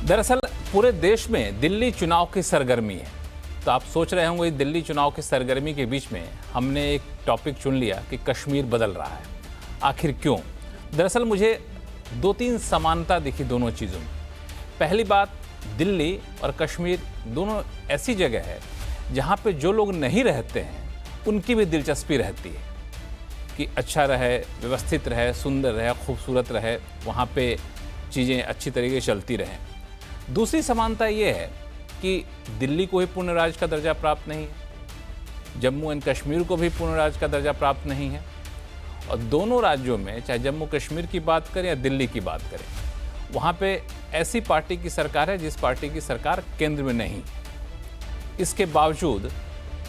दरअसल पूरे देश में दिल्ली चुनाव की सरगर्मी है। तो आप सोच रहे होंगे दिल्ली चुनाव की सरगर्मी के बीच में हमने एक टॉपिक चुन लिया कि कश्मीर बदल रहा है। आखिर क्यों? दरअसल मुझे दो तीन समानता दिखी दोनों चीज़ों में। पहली बात, दिल्ली और कश्मीर दोनों ऐसी जगह है जहाँ पे जो लोग नहीं रहते हैं उनकी भी दिलचस्पी रहती है कि अच्छा रहे, व्यवस्थित रहे, सुंदर रहे, खूबसूरत रहे, वहाँ पे चीज़ें अच्छी तरीके से चलती रहें। दूसरी समानता ये है कि दिल्ली को ही पूर्ण राज्य का दर्जा प्राप्त नहीं है, जम्मू एंड कश्मीर को भी पूर्ण राज्य का दर्जा प्राप्त नहीं है, और दोनों राज्यों में चाहे जम्मू कश्मीर की बात करें या दिल्ली की बात करें, वहाँ पे ऐसी पार्टी की सरकार है जिस पार्टी की सरकार केंद्र में नहीं। इसके बावजूद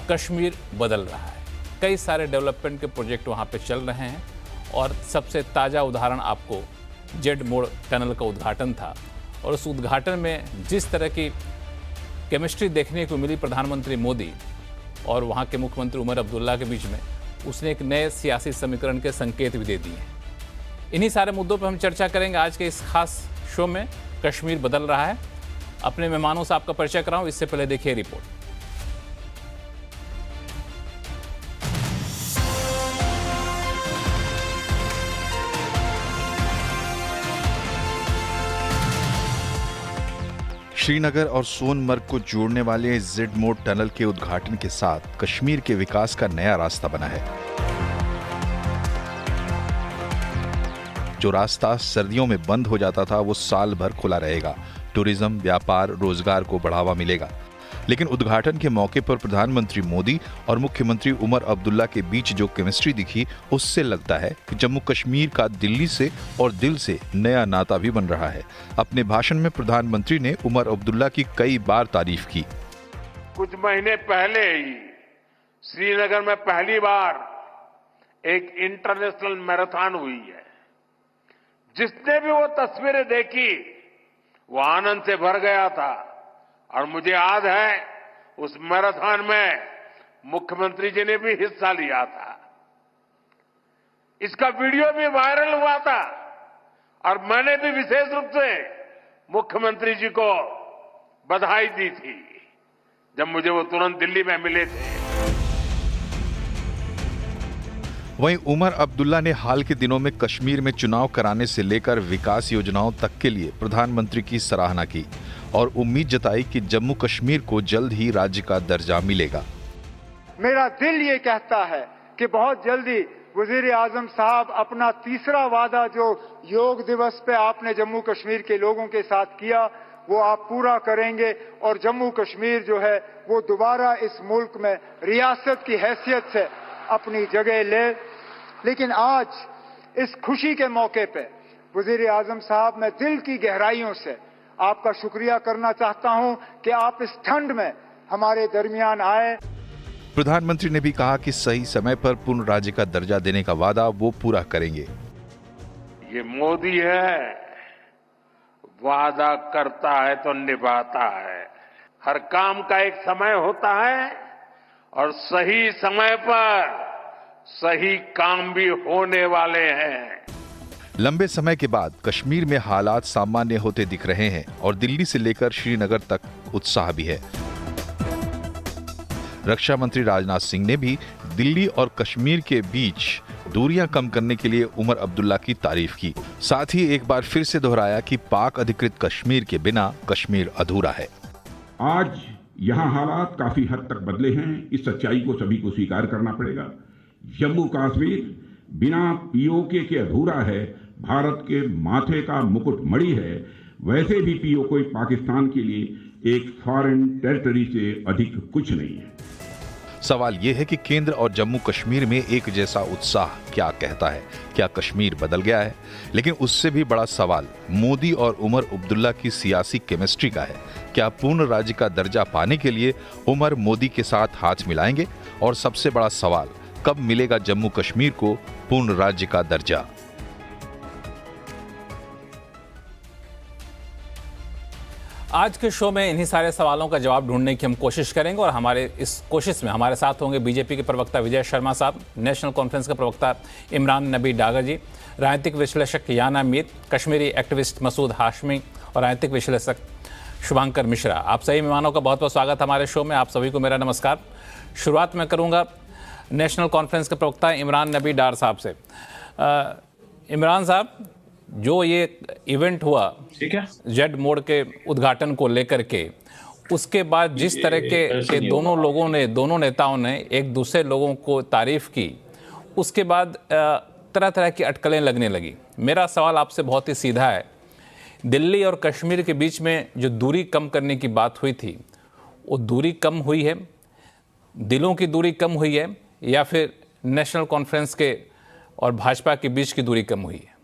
कश्मीर बदल रहा है। कई सारे डेवलपमेंट के प्रोजेक्ट वहाँ पे चल रहे हैं और सबसे ताज़ा उदाहरण आपको जेड मोड़ टनल का उद्घाटन था। और उस उद्घाटन में जिस तरह की केमिस्ट्री देखने को मिली प्रधानमंत्री मोदी और वहाँ के मुख्यमंत्री उमर अब्दुल्ला के बीच में, उसने एक नए सियासी समीकरण के संकेत भी दे दिए हैं। इन्हीं सारे मुद्दों पर हम चर्चा करेंगे आज के इस खास शो में। कश्मीर बदल रहा है। अपने मेहमानों से आपका परिचय कराऊं, इससे पहले देखिए रिपोर्ट। श्रीनगर और सोनमर्ग को जोड़ने वाले जेड मोड़ टनल के उद्घाटन के साथ कश्मीर के विकास का नया रास्ता बना है। जो रास्ता सर्दियों में बंद हो जाता था वो साल भर खुला रहेगा। टूरिज्म, व्यापार, रोजगार को बढ़ावा मिलेगा। लेकिन उद्घाटन के मौके पर प्रधानमंत्री मोदी और मुख्यमंत्री उमर अब्दुल्ला के बीच जो केमिस्ट्री दिखी, उससे लगता है कि जम्मू कश्मीर का दिल्ली से और दिल से नया नाता भी बन रहा है। अपने भाषण में प्रधानमंत्री ने उमर अब्दुल्ला की कई बार तारीफ की। कुछ महीने पहले ही श्रीनगर में पहली बार एक इंटरनेशनल मैराथन हुई है। जिसने भी वो तस्वीरें देखी वो आनंद से भर गया था। और मुझे याद है उस मैराथन में मुख्यमंत्री जी ने भी हिस्सा लिया था। इसका वीडियो भी वायरल हुआ था और मैंने भी विशेष रूप से मुख्यमंत्री जी को बधाई दी थी जब मुझे वो तुरंत दिल्ली में मिले थे। वहीं उमर अब्दुल्ला ने हाल के दिनों में कश्मीर में चुनाव कराने से लेकर विकास योजनाओं तक के लिए प्रधानमंत्री की सराहना की और उम्मीद जताई कि जम्मू कश्मीर को जल्द ही राज्य का दर्जा मिलेगा। मेरा दिल ये कहता है कि बहुत जल्दी वजीर आजम साहब अपना तीसरा वादा जो योग दिवस पे आपने जम्मू कश्मीर के लोगों के साथ किया वो आप पूरा करेंगे और जम्मू कश्मीर जो है वो दोबारा इस मुल्क में रियासत की हैसियत से अपनी जगह ले। लेकिन आज इस खुशी के मौके पे वजीर आजम साहब, मैं दिल की गहराइयों से आपका शुक्रिया करना चाहता हूं कि आप इस ठंड में हमारे दरमियान आए। प्रधानमंत्री ने भी कहा कि सही समय पर पूर्ण राज्य का दर्जा देने का वादा वो पूरा करेंगे। ये मोदी है, वादा करता है तो निभाता है। हर काम का एक समय होता है और सही समय पर सही काम भी होने वाले हैं। लंबे समय के बाद कश्मीर में हालात सामान्य होते दिख रहे हैं और दिल्ली से लेकर श्रीनगर तक उत्साह भी है। रक्षा मंत्री राजनाथ सिंह ने भी दिल्ली और कश्मीर के बीच दूरियां कम करने के लिए उमर अब्दुल्ला की तारीफ की। साथ ही एक बार फिर से दोहराया कि पाक अधिकृत कश्मीर के बिना कश्मीर अधूरा है। आज यहाँ हालात काफी हद तक बदले हैं। इस सच्चाई को सभी को स्वीकार करना पड़ेगा। जम्मू कश्मीर बिना पीओके के अधूरा है। भारत के माथे का मुकुट मणि है। वैसे भी पीओके पाकिस्तान के लिए एक फॉरेन टेरिटरी से अधिक कुछ नहीं है। सवाल यह है कि केंद्र और जम्मू कश्मीर में एक जैसा उत्साह क्या कहता है? क्या कश्मीर बदल गया है? लेकिन उससे भी बड़ा सवाल मोदी और उमर अब्दुल्ला की सियासी केमिस्ट्री का है। क्या पूर्ण राज्य का दर्जा पाने के लिए उमर मोदी के साथ हाथ मिलाएंगे? और सबसे बड़ा सवाल, कब मिलेगा जम्मू कश्मीर को पूर्ण राज्य का दर्जा? आज के शो में इन्हीं सारे सवालों का जवाब ढूंढने की हम कोशिश करेंगे और हमारे इस कोशिश में हमारे साथ होंगे बीजेपी के प्रवक्ता विजय शर्मा साहब, नेशनल कॉन्फ्रेंस के प्रवक्ता इमरान नबी डागर जी, राजनीतिक विश्लेषक याना मीर, कश्मीरी एक्टिविस्ट मसूद हाशमी और राजनीतिक विश्लेषक शुभांकर मिश्रा। आप सभी मेहमानों का बहुत बहुत स्वागत हमारे शो में। आप सभी को मेरा नमस्कार। शुरुआत मैं करूंगा नेशनल कॉन्फ्रेंस के प्रवक्ता इमरान नबी डार साहब से। इमरान साहब, जो ये इवेंट हुआ ठीक है, जेड मोड के उद्घाटन को लेकर के, उसके बाद जिस तरह के दोनों नेताओं ने एक दूसरे लोगों को तारीफ की, उसके बाद तरह तरह की अटकलें लगने लगी। मेरा सवाल आपसे बहुत ही सीधा है, दिल्ली और कश्मीर के बीच में जो दूरी कम करने की बात हुई थी, वो दूरी कम हुई है, दिलों की दूरी कम हुई है, या फिर नेशनल कॉन्फ्रेंस के और भाजपा के बीच की दूरी कम हुई है?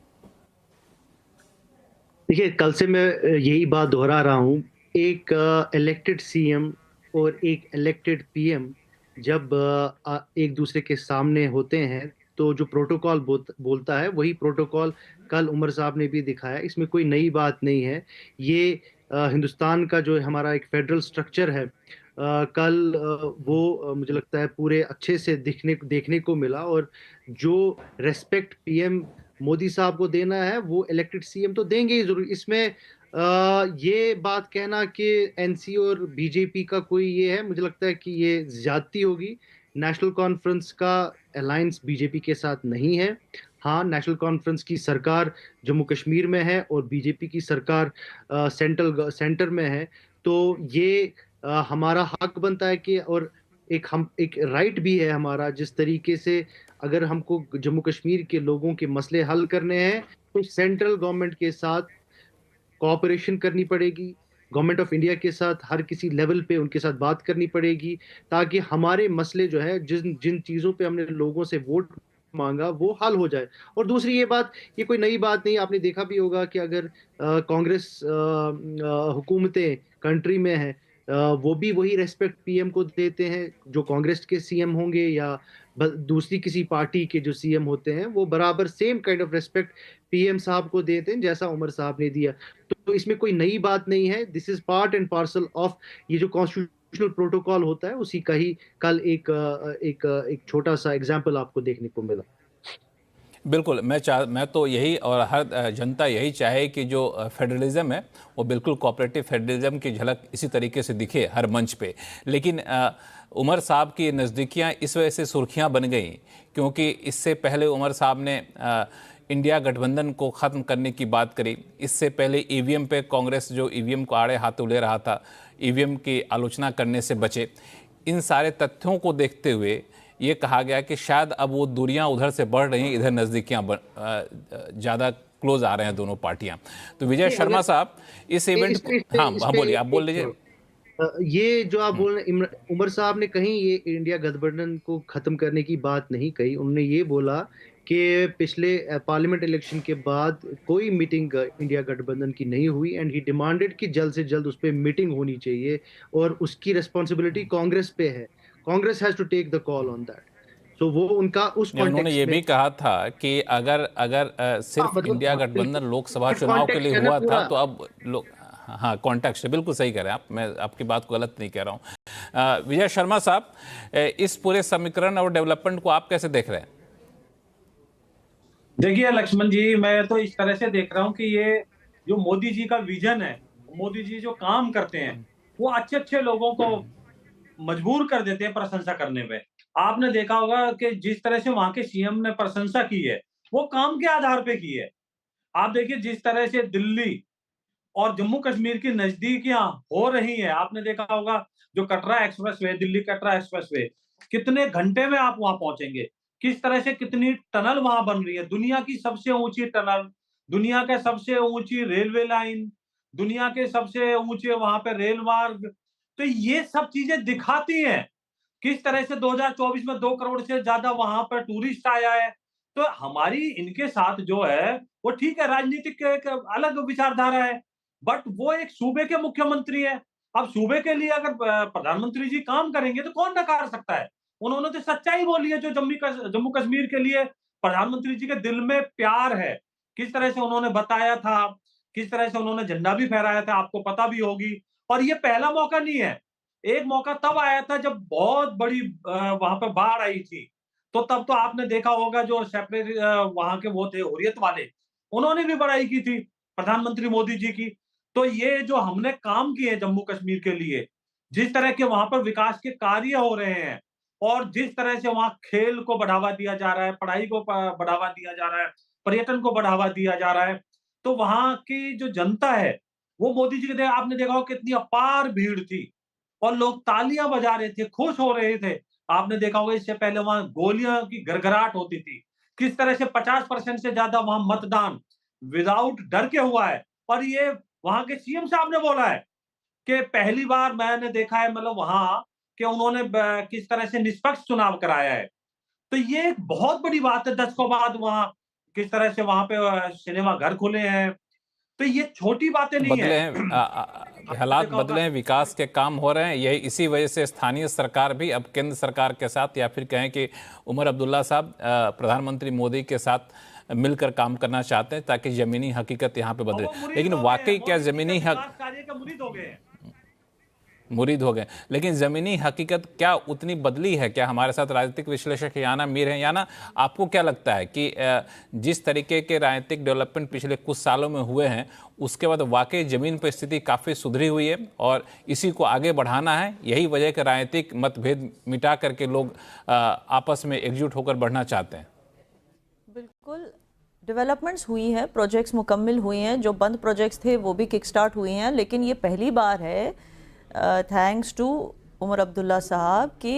देखिए, कल से मैं यही बात दोहरा रहा हूँ। एक इलेक्टेड सीएम और एक इलेक्टेड पीएम जब एक दूसरे के सामने होते हैं तो जो प्रोटोकॉल बोलता है वही प्रोटोकॉल कल उमर साहब ने भी दिखाया। इसमें कोई नई बात नहीं है। ये हिंदुस्तान का जो हमारा एक फेडरल स्ट्रक्चर है, कल वो मुझे लगता है पूरे अच्छे से देखने को मिला। और जो रेस्पेक्ट पीएम मोदी साहब को देना है वो इलेक्टेड सीएम तो देंगे ही जरूर। इसमें ये बात कहना कि एनसी और बीजेपी का कोई ये है, मुझे लगता है कि ये ज्यादती होगी। नेशनल कॉन्फ्रेंस का अलायंस बीजेपी के साथ नहीं है। हाँ, नेशनल कॉन्फ्रेंस की सरकार जम्मू कश्मीर में है और बीजेपी की सरकार सेंटर में है। तो ये हमारा हक बनता है कि, और एक राइट भी है हमारा, जिस तरीके से अगर हमको जम्मू कश्मीर के लोगों के मसले हल करने हैं तो सेंट्रल गवर्नमेंट के साथ कोऑपरेशन करनी पड़ेगी। गवर्नमेंट ऑफ इंडिया के साथ हर किसी लेवल पे उनके साथ बात करनी पड़ेगी, ताकि हमारे मसले जो है, जिन चीज़ों पे हमने लोगों से वोट मांगा, वो हल हो जाए। और दूसरी ये कोई नई बात नहीं। आपने देखा भी होगा कि अगर कांग्रेस हुकूमतें कंट्री में है, वो भी वही रेस्पेक्ट पीएम को देते हैं। जो कांग्रेस के सीएम होंगे या दूसरी किसी पार्टी के जो सीएम होते हैं, वो बराबर same kind of respect PM साहब को देते हैं जैसा उमर साहब ने दिया। तो इसमें कोई नई बात नहीं है। This is part and parcel of ये जो कॉन्स्टिट्यूशनल प्रोटोकॉल होता है, उसी का ही कल एक छोटा सा एग्जाम्पल आपको देखने को मिला। बिल्कुल, मैं तो यही, और हर जनता यही चाहे कि जो फेडरलिज्म है वो बिल्कुल कोऑपरेटिव फेडरलिज्म की झलक इसी तरीके से दिखे हर मंच पे। लेकिन उमर साहब की नज़दीकियां इस वजह से सुर्खियां बन गई क्योंकि इससे पहले उमर साहब ने इंडिया गठबंधन को ख़त्म करने की बात करी। इससे पहले ईवीएम पे कांग्रेस जो ईवीएम को आड़े हाथों ले रहा था, ईवीएम की आलोचना करने से बचे। इन सारे तथ्यों को देखते हुए ये कहा गया कि शायद अब वो दूरियां उधर से बढ़ रही हैं, इधर नज़दीकियां ज़्यादा क्लोज आ रहे हैं दोनों पार्टियां। तो विजय शर्मा साहब, इस इवेंट हाँ बोलिए, आप बोल लीजिए। ये जो आप बोल रहे हैं, उमर साहब ने कहीं ये इंडिया गठबंधन को खत्म करने की बात नहीं कही। उन्होंने ये बोला कि पिछले पार्लियामेंट इलेक्शन के बाद कोई मीटिंग इंडिया गठबंधन की नहीं हुई, एंड ही डिमांडेड कि जल्द से जल्द उस पर मीटिंग होनी चाहिए और उसकी रिस्पॉन्सिबिलिटी कांग्रेस पे है। Congress has to take the call on that. तो वो उनका उस उन्होंने ये भी कहा था कि अगर सिर्फ इंडिया गठबंधन लोकसभा चुनाव के लिए हुआ था तो अब लोग, हाँ कॉन्टेक्स्ट है, बिल्कुल सही कह रहे हैं आप, मैं आपकी बात को गलत नहीं कह रहा हूँ। विजय शर्मा साहब, इस पूरे समीकरण और डेवलपमेंट को आप कैसे देख रहे हैं? देखिए लक्ष्मण जी, मैं तो इस तरह से देख रहा हूं कि ये जो मोदी जी का विजन है, मोदी जी जो काम करते हैं, वो अच्छे अच्छे लोगों को मजबूर कर देते हैं प्रशंसा करने पे। आपने देखा होगा कि जिस तरह से वहां के सीएम ने प्रशंसा की है, वो काम के आधार पे की है। आप देखिए जिस तरह से दिल्ली और जम्मू कश्मीर की नजदीकियां हो रही हैं, आपने देखा होगा जो कटरा एक्सप्रेसवे, दिल्ली कटरा एक्सप्रेसवे, कितने घंटे में आप वहां पहुंचेंगे, किस तरह से कितनी टनल वहां बन रही है, दुनिया की सबसे ऊंची टनल, दुनिया के सबसे ऊंची रेलवे लाइन, दुनिया के सबसे ऊंचे वहां पे रेल मार्ग। तो ये सब चीजें दिखाती हैं किस तरह से 2024 में 2 करोड़ से ज्यादा वहां पर टूरिस्ट आया है। तो हमारी इनके साथ जो है वो ठीक है, राजनीतिक एक अलग विचारधारा है, बट वो एक सूबे के मुख्यमंत्री है। अब सूबे के लिए अगर प्रधानमंत्री जी काम करेंगे तो कौन नकार सकता है। उन्होंने तो सच्चाई बोली है, जो जम्मू कश्मीर के लिए प्रधानमंत्री जी के दिल में प्यार है। किस तरह से उन्होंने बताया था, किस तरह से उन्होंने झंडा भी फहराया था, आपको पता भी होगी। और ये पहला मौका नहीं है, एक मौका तब आया था जब बहुत बड़ी वहां पर बाढ़ आई थी। तो तब तो आपने देखा होगा जो सेपरेट वहां के वो थे हुर्रियत वाले, उन्होंने भी बड़ाई की थी प्रधानमंत्री मोदी जी की। तो ये जो हमने काम किए जम्मू कश्मीर के लिए, जिस तरह के वहां पर विकास के कार्य हो रहे हैं और जिस तरह से वहां खेल को बढ़ावा दिया जा रहा है, पढ़ाई को बढ़ावा दिया जा रहा है, पर्यटन को बढ़ावा दिया जा रहा है, तो वहां की जो जनता है वो मोदी जी के आपने देखा हो कितनी अपार भीड़ थी और लोग तालियां बजा रहे थे, खुश हो रहे थे। आपने देखा होगा इससे पहले वहां गोलियां की गड़गड़ाहट होती थी। किस तरह से 50% से ज्यादा वहां मतदान विदाउट डर के हुआ है और ये वहां के सीएम साहब ने बोला है कि पहली बार मैंने देखा है मतलब वहां कि उन्होंने किस तरह से निष्पक्ष चुनाव कराया है। तो ये एक बहुत बड़ी बात है। दशकों बाद वहां किस तरह से वहां पे सिनेमा घर खुले हैं, तो ये छोटी बातें नहीं बदले है। हैं आपने हालात देखा होगा- बदले हैं, विकास के काम हो रहे हैं। यही इसी वजह से स्थानीय सरकार भी अब केंद्र सरकार के साथ या फिर कहें कि उमर अब्दुल्ला साहब प्रधानमंत्री मोदी के साथ मिलकर काम करना चाहते हैं ताकि जमीनी हकीकत यहाँ पे बदले। वो मुरीद लेकिन हो गए वाकई हैं, क्या वो जमीनी विकास कार्य के मुरीद हो गए हैं। मुरीद हो गए, लेकिन ज़मीनी हकीकत क्या उतनी बदली है? क्या हमारे साथ राजनीतिक विश्लेषक याना मीर हैं। याना, आपको क्या लगता है कि जिस तरीके के राजनीतिक डेवलपमेंट पिछले कुछ सालों में हुए हैं उसके बाद वाकई ज़मीन पर स्थिति काफ़ी सुधरी हुई है और इसी को आगे बढ़ाना है? यही वजह कि राजनीतिक मतभेद मिटा करके लोग आपस में एकजुट होकर बढ़ना चाहते हैं। बिल्कुल, डेवलपमेंट्स हुई हैं, प्रोजेक्ट्स मुकम्मल हुए हैं, जो बंद प्रोजेक्ट्स थे वो भी किक स्टार्ट हुए हैं, लेकिन ये पहली बार है थैंक्स टू उमर अब्दुल्ला साहब कि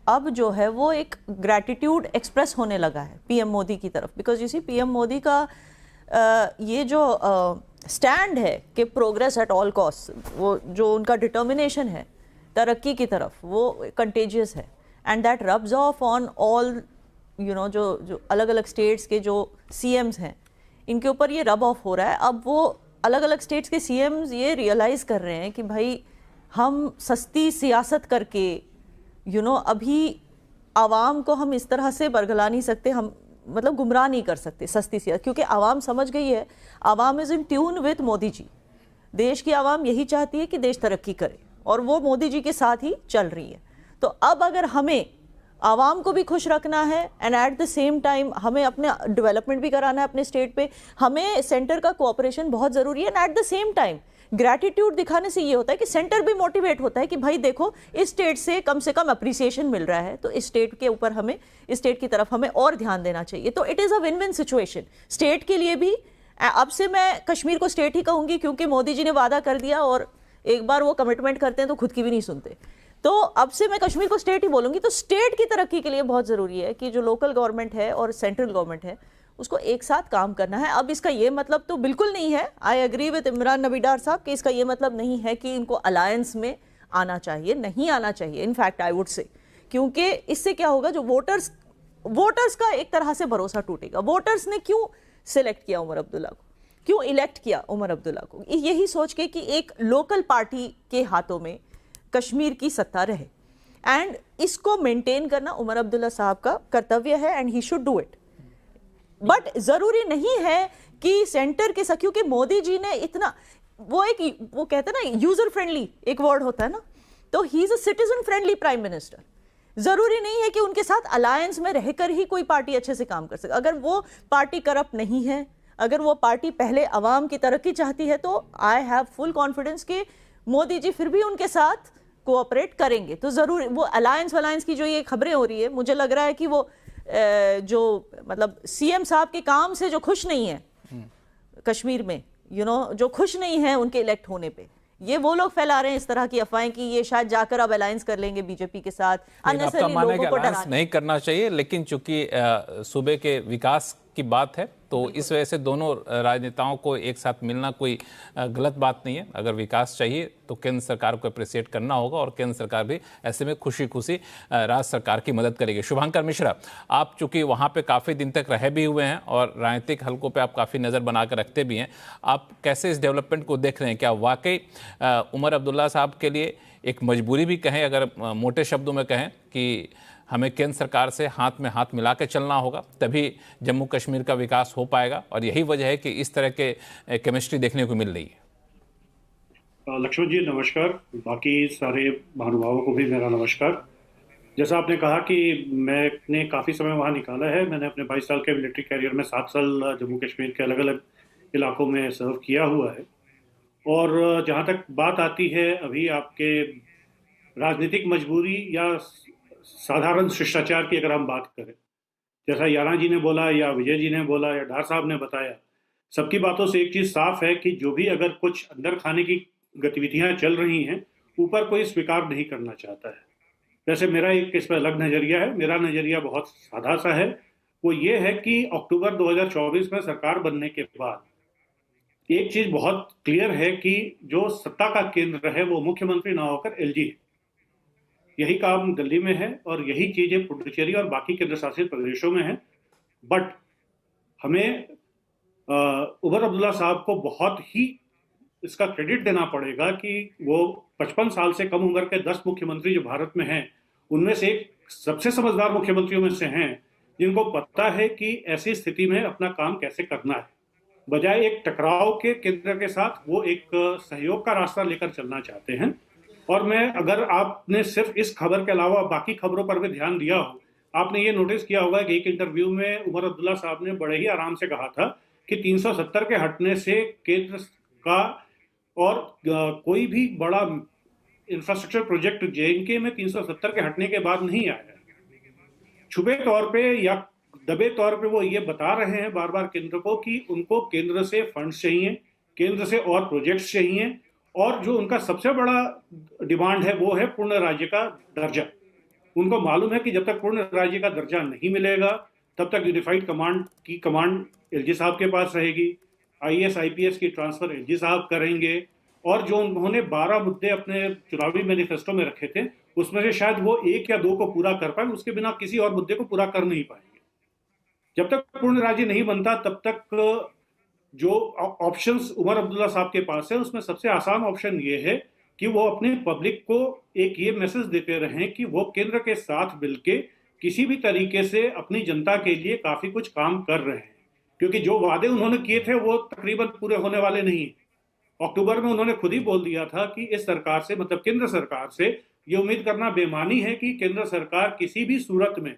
अब जो है वो एक ग्रैटिट्यूड एक्सप्रेस होने लगा है पीएम मोदी की तरफ। बिकॉज इसी पीएम मोदी का ये जो स्टैंड है कि प्रोग्रेस एट ऑल कॉस्ट, वो जो उनका डिटर्मिनेशन है तरक्की की तरफ, वो कंटेजियस है and that rubs of on all जो अलग अलग स्टेट्स के जो सीएम्स हैं इनके ऊपर ये रब ऑफ हो रहा है। अब वो अलग अलग स्टेट्स के सीएम्स ये रियलाइज़ कर रहे हैं कि भाई हम सस्ती सियासत करके अभी आवाम को हम इस तरह से बरगला नहीं सकते, हम मतलब गुमराह नहीं कर सकते सस्ती सियासत, क्योंकि आवाम समझ गई है, आवाम is in tune with Modi ji. देश की आवाम यही चाहती है कि देश तरक्की करे और वो मोदी जी के साथ ही चल रही है। तो अब अगर हमें आवाम को भी खुश रखना है and at the same time हमें अपने डेवलपमेंट भी कराना है अपने स्टेट पे, हमें सेंटर का कोऑपरेशन बहुत ज़रूरी है and at the same time gratitude दिखाने से ये होता है कि सेंटर भी मोटिवेट होता है कि भाई देखो इस स्टेट से कम अप्रिसिएशन मिल रहा है, तो इस स्टेट के ऊपर हमें, इस स्टेट की तरफ हमें और ध्यान देना चाहिए। तो it is a win win situation state के लिए भी। अब से मैं कश्मीर को स्टेट ही कहूँगी क्योंकि मोदी जी ने वादा कर दिया और एक बार वो कमिटमेंट करते हैं तो खुद की भी नहीं सुनते, तो अब से मैं कश्मीर को स्टेट ही बोलूँगी। तो स्टेट की तरक्की के लिए बहुत ज़रूरी है कि जो लोकल गवर्नमेंट है और सेंट्रल गवर्नमेंट है उसको एक साथ काम करना है। अब इसका ये मतलब तो बिल्कुल नहीं है, आई एग्री विद इमरान नबी डार साहब, कि इसका ये मतलब नहीं है कि इनको अलायंस में आना चाहिए, नहीं आना चाहिए इनफैक्ट आई वुड से, क्योंकि इससे क्या होगा, जो वोटर्स का एक तरह से भरोसा टूटेगा। वोटर्स ने क्यों सिलेक्ट किया उमर अब्दुल्ला को, क्यों इलेक्ट किया उमर अब्दुल्ला को? यही सोच के कि एक लोकल पार्टी के हाथों में कश्मीर की सत्ता रहे एंड इसको मेंटेन करना उमर अब्दुल्ला साहब का कर्तव्य है and he should do it. But जरूरी नहीं है कि सेंटर के साथ, क्योंकि मोदी जी ने इतना वो कहते हैं ना यूजर फ्रेंडली एक वर्ड होता है ना, तो he is a citizen friendly prime minister. जरूरी नहीं है कि उनके साथ अलायंस में रहकर ही कोई पार्टी अच्छे से काम कर सके। अगर वो पार्टी करप्ट नहीं है, अगर वो पार्टी पहले अवाम की तरक्की चाहती है, तो आई हैव फुल कॉन्फिडेंस कि मोदी जी फिर भी उनके साथ कोऑपरेट करेंगे। तो जरूर वो अलायंस की जो ये खबरें हो रही है, मुझे लग रहा है कि वो जो मतलब सीएम साहब के काम से जो खुश नहीं है कश्मीर में, जो खुश नहीं है उनके इलेक्ट होने पे, ये वो लोग फैला रहे हैं इस तरह की अफवाहें कि ये शायद जाकर अब अलायंस कर लेंगे बीजेपी के साथ। अननेसेसरी लोगों को डराना नहीं करना चाहिए, लेकिन चूंकि सूबे के विकास की बात है तो इस वजह से दोनों राजनेताओं को एक साथ मिलना कोई गलत बात नहीं है। अगर विकास चाहिए तो केंद्र सरकार को अप्रिशिएट करना होगा और केंद्र सरकार भी ऐसे में खुशी खुशी राज्य सरकार की मदद करेगी। शुभांकर मिश्रा, आप चूंकि वहाँ पे काफ़ी दिन तक रहे भी हुए हैं और राजनीतिक हलकों पे आप काफ़ी नज़र बना कर रखते भी हैं, आप कैसे इस डेवलपमेंट को देख रहे हैं? क्या वाकई उमर अब्दुल्ला साहब के लिए एक मजबूरी भी कहें, अगर मोटे शब्दों में कहें, कि हमें केंद्र सरकार से हाथ में हाथ मिला के चलना होगा तभी जम्मू कश्मीर का विकास हो पाएगा, और यही वजह है कि इस तरह के केमिस्ट्री देखने को मिल रही है? लक्ष्मण जी नमस्कार, बाकी सारे महानुभावों को भी मेरा नमस्कार। जैसा आपने कहा कि मैंने काफ़ी समय वहाँ निकाला है, मैंने अपने 22 साल के मिलिट्री कैरियर में 7 साल जम्मू कश्मीर के अलग अलग इलाकों में सर्व किया हुआ है और जहाँ तक बात आती है अभी आपके राजनीतिक मजबूरी या साधारण शिष्टाचार की अगर हम बात करें, जैसा यारा जी ने बोला या विजय जी ने बोला या ढार साहब ने बताया, सबकी बातों से एक चीज़ साफ है कि जो भी अगर कुछ अंदर खाने की गतिविधियां चल रही हैं, ऊपर कोई स्वीकार नहीं करना चाहता है। वैसे मेरा एक इस पर अलग नज़रिया है। मेरा नज़रिया बहुत सादा सा है। वो ये है कि अक्टूबर 2024 में सरकार बनने के बाद एक चीज़ बहुत क्लियर है कि जो सत्ता का केंद्र है वो मुख्यमंत्री ना होकर एलजी है। यही काम दिल्ली में है और यही चीज़ें पुडुचेरी और बाकी केंद्र शासित प्रदेशों में है। बट हमें उमर अब्दुल्ला साहब को बहुत ही इसका क्रेडिट देना पड़ेगा कि वो 55 साल से कम उम्र के 10 मुख्यमंत्री जो भारत में हैं, उनमें से एक सबसे समझदार मुख्यमंत्रियों में से हैं, जिनको पता है कि ऐसी स्थिति में अपना काम कैसे करना है। बजाय एक टकराव के केंद्र के साथ वो एक सहयोग का रास्ता लेकर चलना चाहते हैं। और मैं अगर आपने सिर्फ इस खबर के अलावा बाकी खबरों पर भी ध्यान दिया हो, आपने ये नोटिस किया होगा कि एक इंटरव्यू में उमर अब्दुल्ला साहब ने बड़े ही आराम से कहा था कि 370 के हटने से केंद्र का और कोई भी बड़ा इंफ्रास्ट्रक्चर प्रोजेक्ट जेएनके में 370 के हटने के बाद नहीं आया। छुपे तौर पे या दबे तौर पे वो ये बता रहे हैं बार बार केंद्र को कि उनको केंद्र से फंड्स चाहिए, केंद्र से और प्रोजेक्ट्स चाहिए, और जो उनका सबसे बड़ा डिमांड है वो है पूर्ण राज्य का दर्जा। उनको मालूम है कि जब तक पूर्ण राज्य का दर्जा नहीं मिलेगा तब तक यूनिफाइड कमांड की कमांड एलजी साहब के पास रहेगी, आईएएस आईपीएस की ट्रांसफर एलजी साहब करेंगे, और जो उन्होंने 12 मुद्दे अपने चुनावी मैनिफेस्टो में रखे थे उसमें से शायद वो 1 या 2 को पूरा कर पाए, उसके बिना किसी और मुद्दे को पूरा कर नहीं पाएंगे। जब तक पूर्ण राज्य नहीं बनता तब तक जो ऑप्शंस उमर अब्दुल्ला साहब के पास है उसमें सबसे आसान ऑप्शन ये है कि वो अपने पब्लिक को एक ये मैसेज देते रहें कि वो केंद्र के साथ मिलके किसी भी तरीके से अपनी जनता के लिए काफी कुछ काम कर रहे हैं, क्योंकि जो वादे उन्होंने किए थे वो तकरीबन पूरे होने वाले नहीं। अक्टूबर में उन्होंने खुद ही बोल दिया था कि इस सरकार से, मतलब केंद्र सरकार से, ये उम्मीद करना बेमानी है कि केंद्र सरकार किसी भी सूरत में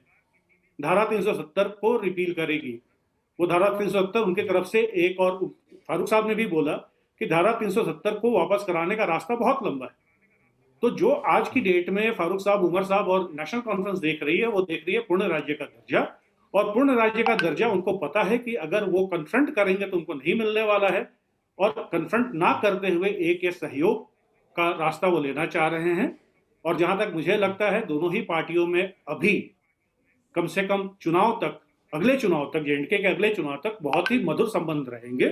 धारा 370 को रिपील करेगी। वो धारा 370 उनकी तरफ से एक, और फारूक साहब ने भी बोला कि धारा 370 को वापस कराने का रास्ता बहुत लंबा है। तो जो आज की डेट में फारूक साहब, उमर साहब और नेशनल कॉन्फ्रेंस देख रही है, वो देख रही है पूर्ण राज्य का दर्जा, और पूर्ण राज्य का दर्जा उनको पता है कि अगर वो कन्फ्रंट करेंगे तो उनको नहीं मिलने वाला है, और कन्फ्रंट ना करते हुए एक सहयोग का रास्ता वो लेना चाह रहे हैं। और जहां तक मुझे लगता है दोनों ही पार्टियों में अभी कम से कम चुनाव तक, अगले चुनाव तक, जेएनके के अगले चुनाव तक बहुत ही मधुर संबंध रहेंगे।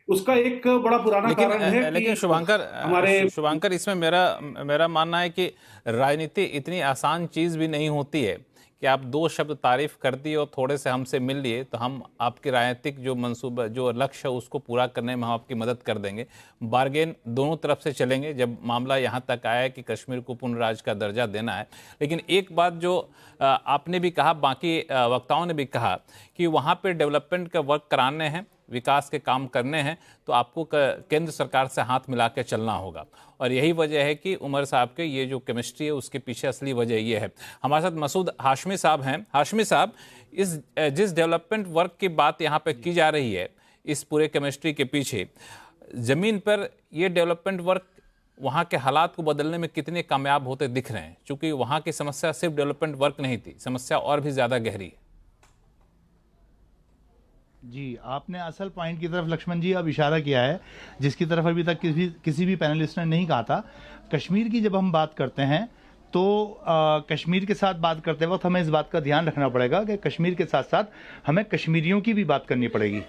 उसका एक बड़ा पुराना कारण है। लेकिन शुभांकर इसमें मेरा मानना है कि राजनीति इतनी आसान चीज़ भी नहीं होती है कि आप 2 शब्द तारीफ कर दिए और थोड़े से हमसे मिल लिए तो हम आपके राजनीतिक जो मंसूबा, जो लक्ष्य है उसको पूरा करने में हम आपकी मदद कर देंगे। बार्गेन दोनों तरफ से चलेंगे जब मामला यहाँ तक आया कि कश्मीर को पूर्ण राज्य का दर्जा देना है। लेकिन एक बात जो आपने भी कहा, बाकी वक्ताओं ने भी कहा कि वहाँ पर डेवलपमेंट का वर्क कराने हैं, विकास के काम करने हैं, तो आपको केंद्र सरकार से हाथ मिला के चलना होगा। और यही वजह है कि उमर साहब के ये जो केमिस्ट्री है उसके पीछे असली वजह ये है। हमारे साथ मसूद हाशमी साहब हैं। हाशमी साहब, जिस डेवलपमेंट वर्क की बात यहाँ पे की जा रही है, इस पूरे केमिस्ट्री के पीछे ज़मीन पर ये डेवलपमेंट वर्क वहाँ के हालात को बदलने में कितने कामयाब होते दिख रहे हैं? चूँकि वहाँ की समस्या सिर्फ डेवलपमेंट वर्क नहीं थी, समस्या और भी ज़्यादा गहरी है। जी, आपने असल पॉइंट की तरफ लक्ष्मण जी अब इशारा किया है, जिसकी तरफ अभी तक किसी भी पैनलिस्ट ने नहीं कहा था। कश्मीर की जब हम बात करते हैं तो कश्मीर के साथ बात करते वक्त हमें इस बात का ध्यान रखना पड़ेगा कि कश्मीर के साथ साथ हमें कश्मीरियों की भी बात करनी पड़ेगी।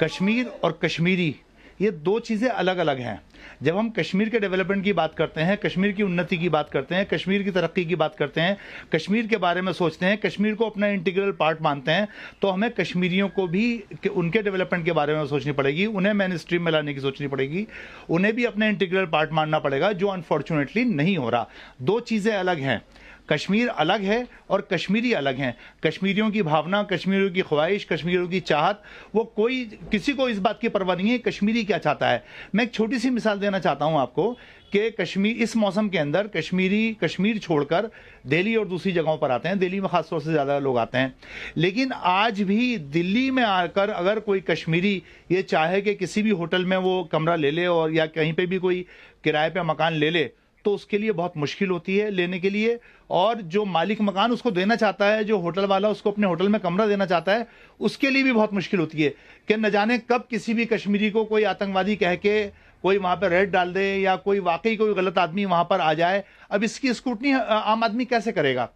कश्मीर और कश्मीरी ये 2 चीज़ें अलग अलग हैं। जब हम कश्मीर के डेवलपमेंट की बात करते हैं, कश्मीर की उन्नति की बात करते हैं, कश्मीर की तरक्की की बात करते हैं, कश्मीर के बारे में सोचते हैं, कश्मीर को अपना इंटीग्रल पार्ट मानते हैं, तो हमें कश्मीरियों को भी उनके डेवलपमेंट के बारे में सोचनी पड़ेगी, उन्हें मेन स्ट्रीम में लाने की सोचनी पड़ेगी, उन्हें भी अपना इंटीग्रल पार्ट मानना पड़ेगा, जो अनफॉर्चुनेटली नहीं हो रहा। 2 चीज़ें अलग हैं। कश्मीर अलग है और कश्मीरी अलग हैं। कश्मीरियों की भावना, कश्मीरियों की ख्वाहिश, कश्मीरियों की चाहत, वो कोई किसी को इस बात की परवाह नहीं है कश्मीरी क्या चाहता है। मैं एक छोटी सी मिसाल देना चाहता हूं आपको कि कश्मीर इस मौसम के अंदर कश्मीरी कश्मीर छोड़कर दिल्ली और दूसरी जगहों पर आते हैं। दिल्ली में खास तौर से ज़्यादा लोग आते हैं, लेकिन आज भी दिल्ली में आकर अगर कोई कश्मीरी ये चाहे कि किसी भी होटल में वो कमरा ले ले और या कहीं पे भी कोई किराए पे मकान ले ले, तो उसके लिए बहुत मुश्किल होती है लेने के लिए। और जो मालिक मकान उसको देना चाहता है, जो होटल वाला उसको अपने होटल में कमरा देना चाहता है, उसके लिए भी बहुत मुश्किल होती है कि न जाने कब किसी भी कश्मीरी को कोई आतंकवादी कह के कोई वहां पर रेड डाल दे या कोई वाकई कोई गलत आदमी वहां पर आ जाए। अब इसकी स्क्रूटनी आम आदमी कैसे करेगा?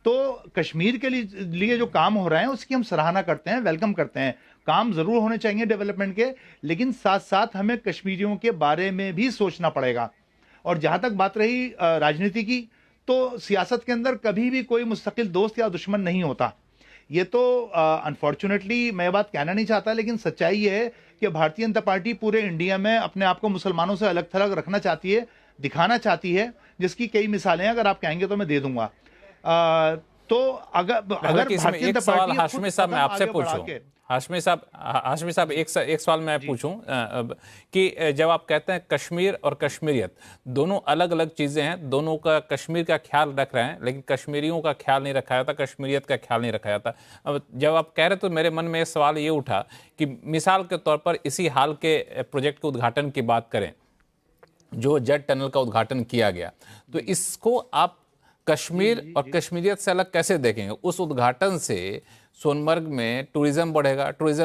तो कश्मीर के लिए जो काम हो रहे हैं उसकी हम सराहना करते हैं, वेलकम करते हैं। काम जरूर होने चाहिए डेवलपमेंट के, लेकिन साथ साथ हमें कश्मीरियों के बारे में भी सोचना पड़ेगा। और जहां तक बात रही राजनीति की, तो सियासत के अंदर कभी भी कोई मुस्तकिल दोस्त या दुश्मन नहीं होता। ये तो अनफॉर्चुनेटली मैं बात कहना नहीं चाहता, लेकिन सच्चाई ये है कि भारतीय जनता पार्टी पूरे इंडिया में अपने आप को मुसलमानों से अलग थलग रखना चाहती है, दिखाना चाहती है, जिसकी कई मिसालें अगर आप कहेंगे तो मैं दे दूंगा। तो अगर भारतीय जनता पार्टी हाशमी साहब मैं आपसे पूछूं, हाशमी साहब एक सवाल मैं पूछूं कि जब आप कहते हैं कश्मीर और कश्मीरियत दोनों अलग अलग चीज़ें हैं, दोनों का कश्मीर का ख्याल रख रहे हैं, लेकिन कश्मीरियों का ख्याल नहीं रखा जाता, कश्मीरियत का ख्याल नहीं रखा जाता। अब जब आप कह रहे तो मेरे मन में एक सवाल ये उठा कि मिसाल के तौर पर इसी हाल के प्रोजेक्ट के उद्घाटन की बात करें, जो जेट टनल का उद्घाटन किया गया, तो इसको आप कश्मीर और कश्मीरियत से अलग कैसे देखेंगे? उस उद्घाटन से सोनमर्ग में टूरिज्म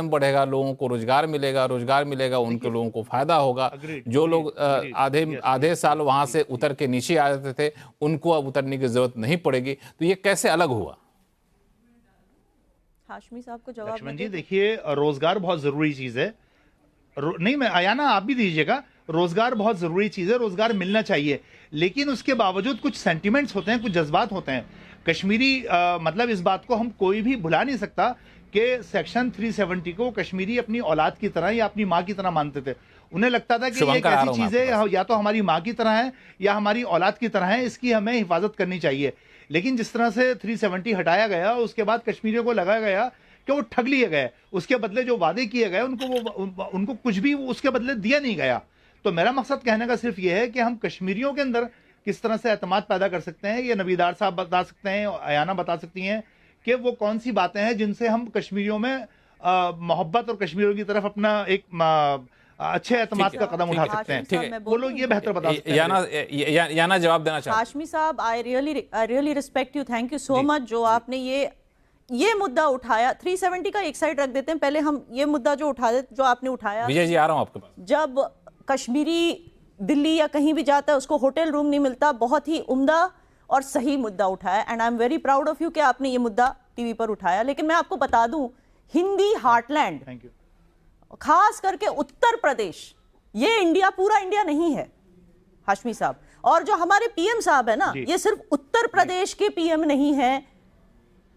बढ़ेगा, लोगों को रोजगार मिलेगा, उनके लोगों को फायदा होगा। जो लोग आधे साल वहां से उतर के नीचे आ जाते थे, उनको अब उतरने की जरूरत नहीं पड़ेगी। तो ये कैसे अलग हुआ? हाशमी साहब को जवाब लक्ष्मण जी, देखिए रोजगार बहुत जरूरी चीज है। नहीं, मैं आयाना आप भी दीजिएगा। रोजगार बहुत जरूरी चीज है, रोजगार मिलना चाहिए, लेकिन उसके बावजूद कुछ सेंटिमेंट्स होते हैं, कुछ जज्बात होते हैं। कश्मीरी मतलब इस बात को हम कोई भी भुला नहीं सकता कि सेक्शन 370 को कश्मीरी अपनी औलाद की तरह या अपनी माँ की तरह मानते थे। उन्हें लगता था कि ये एक ऐसी चीज है या तो हमारी माँ की तरह है या हमारी औलाद की तरह है, इसकी हमें हिफाजत करनी चाहिए। लेकिन जिस तरह से 370 हटाया गया, उसके बाद कश्मीरियों को लगाया गया कि वो ठग लिए गए, उसके बदले जो वादे किए गए उनको कुछ भी उसके बदले दिया नहीं गया। तो मेरा मकसद कहने का सिर्फ ये है कि हम कश्मीरियों के अंदर किस तरह से एतमाद पैदा कर सकते हैं, ये नबीदार साहब बता सकते हैं, अयाना बता सकती हैं कि वो कौन सी बातें हैं जिनसे हम कश्मीरियों में मोहब्बत और कश्मीरियों की तरफ अपना एक अच्छे एतमाद का कदम उठा सकते हैं। ठीक है, वो लोग ये बेहतर बता सकते हैं। याना जवाब देना चाहते हैं। हाशमी साहब, I really respect you, thank you so much जो आपने ये मुद्दा उठाया। 370 का एक साइड रख देते हैं, पहले हम ये मुद्दा जो आपने उठाया। विजय जी, आ रहा हूं आपके पास। जब कश्मीरी दिल्ली या कहीं भी जाता है, उसको होटल रूम नहीं मिलता, बहुत ही उम्दा और सही मुद्दा उठाया, and I am very proud of you कि आपने ये मुद्दा टीवी पर उठाया। लेकिन मैं आपको बता दूं, हिंदी हार्टलैंड, थैंक यू, खास करके उत्तर प्रदेश, ये इंडिया पूरा इंडिया नहीं है हाशमी साहब। और जो हमारे पीएम साहब है ना, ये सिर्फ उत्तर प्रदेश के पीएम नहीं है,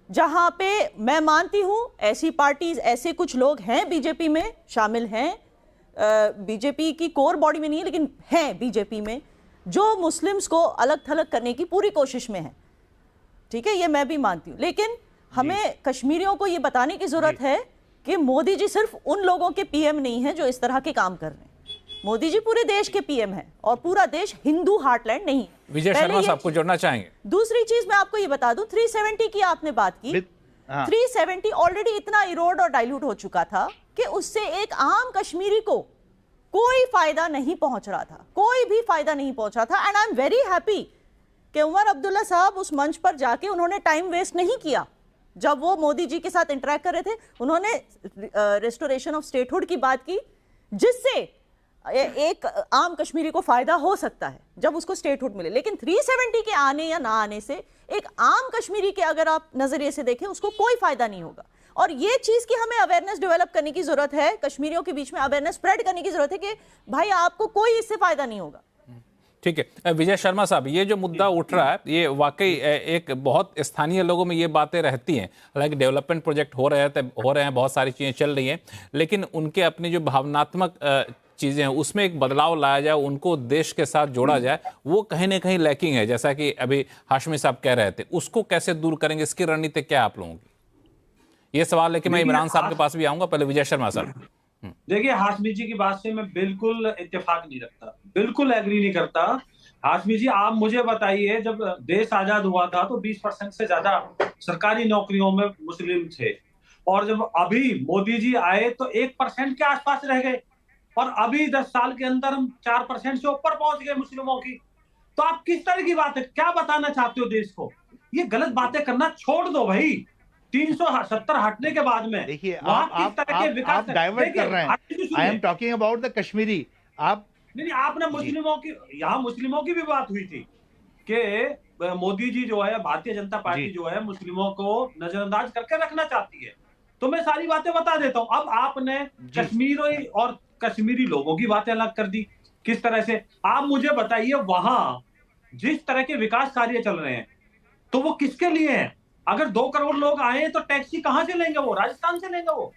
जहां पे मैं मानती हूं ऐसी पार्टीज, ऐसे कुछ लोग हैं बीजेपी में शामिल हैं, बीजेपी की कोर बॉडी में नहीं है लेकिन हैं बीजेपी में, जो मुस्लिम्स को अलग थलग करने की पूरी कोशिश में है। ठीक है, ये मैं भी मानती हूं, लेकिन हमें कश्मीरियों को ये बताने की जरूरत है कि मोदी जी सिर्फ उन लोगों के पीएम नहीं है जो इस तरह के काम कर रहे हैं। मोदी जी पूरे देश के पीएम हैं और पूरा देश हिंदू हार्टलैंड नहीं है। विजय शर्मा साहब को जोड़ना चाहेंगे। दूसरी चीज मैं आपको ये बता दूं, 370 की आपने बात की, 370 ऑलरेडी इतना इरोड और डाइल्यूट हो चुका था कि उससे एक आम कश्मीरी को कोई फायदा नहीं पहुंच रहा था, कोई भी फायदा नहीं पहुंच रहा था। And I am very happy कि उमर अब्दुल्ला साहब उस मंच पर जाके उन्होंने टाइम वेस्ट नहीं किया। जब वो मोदी जी के साथ इंटरेक्ट कर रहे थे, उन्होंने रेस्टोरेशन ऑफ स्टेटहुड की बात की, जिससे एक आम कश्मीरी को फायदा हो सकता है जब उसको स्टेटहुड मिले। लेकिन 370 के आने या ना आने से एक आम कश्मीरी के अगर आप नजरिए से देखें, उसको कोई फायदा नहीं होगा। और ये चीज की हमें अवेयरनेस डेवलप करने की जरूरत है, कश्मीरियों के बीच में अवेयरनेस स्प्रेड करने की जरूरत है कि भाई आपको कोई इससे फायदा नहीं होगा। ठीक है, विजय शर्मा साहब, ये जो मुद्दा उठ रहा है, ये वाकई एक बहुत स्थानीय लोगों में ये बातें रहती हैं। हालांकि डेवलपमेंट प्रोजेक्ट हो रहे हैं, बहुत सारी चीज़ें चल रही हैं, लेकिन उनके अपनी जो भावनात्मक चीज़ें हैं उसमें एक बदलाव लाया जाए, उनको देश के साथ जोड़ा जाए, वो कहीं ना कहीं लैकिंग है, जैसा कि अभी हाशमी साहब कह रहे थे। उसको कैसे दूर करेंगे, इसकी रणनीति क्या है आप लोगों की? ये सवाल है कि मैं इमरान साहब के पास भी आऊंगा, पहले विजय शर्मा साहब। देखिए, हाशमी जी की बात से मैं बिल्कुल इत्तेफाक नहीं रखता, बिल्कुल एग्री नहीं करता। हाशमी जी, आप मुझे बताइए, जब देश आजाद हुआ था तो 20% से ज्यादा सरकारी नौकरियों में मुस्लिम थे, और जब अभी मोदी जी आए तो 1% के आसपास रह गए, और अभी 10 साल के अंदर हम 4% से ऊपर पहुंच गए मुस्लिमों की। तो आप किस तरह की बात है, क्या बताना चाहते हो देश को? ये गलत बातें करना छोड़ दो भाई। 370 हटने के बाद में देखिए, आप डाइवर्ट कर रहे हैं। I am talking about the Kashmiri. आप नहीं, आपने मुस्लिमों की, यहाँ मुस्लिमों की भी बात हुई थी कि मोदी जी जो है, भारतीय जनता पार्टी जो है, मुस्लिमों को नजरअंदाज करके रखना चाहती है। तो मैं सारी बातें बता देता हूँ। अब आपने कश्मीरी और कश्मीरी लोगों की बातें अलग कर दी, किस तरह से? आप मुझे बताइए, वहां जिस तरह के विकास कार्य चल रहे हैं तो वो किसके लिए हैं? अगर 2 करोड़ लोग आए तो टैक्सी कहां से लेंगे? वो राजस्थान से लेंगे, वो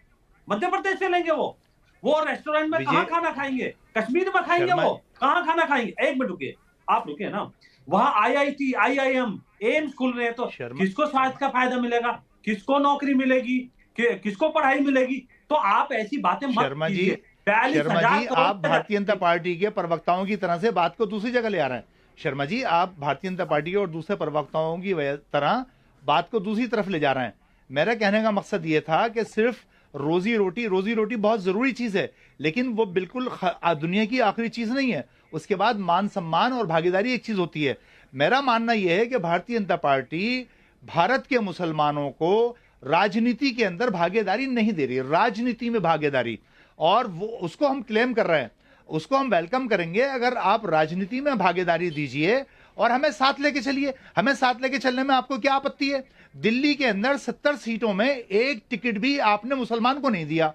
मध्य प्रदेश से लेंगे, वो रेस्टोरेंट में कहां खाना खाएंगे? कश्मीर में खाएंगे, वो कहां खाना खाएंगे? एक मिनट रुकिए, आप रुकिए ना। वहां IIT, IIM, एम्स खुल रहे हैं, तो किसको स्वास्थ्य का फायदा मिलेगा? किसको नौकरी मिलेगी? किसको पढ़ाई मिलेगी? तो आप ऐसी बातें मत कीजिए। शर्मा जी, आप भारतीय जनता पार्टी के प्रवक्ताओं की तरह से बात को दूसरी जगह ले आ रहे हैं। शर्मा जी, आप भारतीय जनता पार्टी के और दूसरे प्रवक्ताओं की तरह बात को दूसरी तरफ ले जा रहे हैं। मेरा कहने का मकसद ये था कि सिर्फ रोजी रोटी बहुत जरूरी चीज है, लेकिन वो बिल्कुल दुनिया की आखिरी चीज नहीं है। उसके बाद मान सम्मान और भागीदारी एक चीज होती है। मेरा मानना यह है कि भारतीय जनता पार्टी भारत के मुसलमानों को राजनीति के अंदर भागीदारी नहीं दे रही, राजनीति में भागीदारी, और वो उसको हम क्लेम कर रहे हैं, उसको हम वेलकम करेंगे। अगर आप राजनीति में भागीदारी दीजिए और हमें साथ लेके चलिए। हमें साथ लेके चलने में आपको क्या आपत्ति है? दिल्ली के अंदर 70 सीटों में एक टिकट भी आपने मुसलमान को नहीं दिया,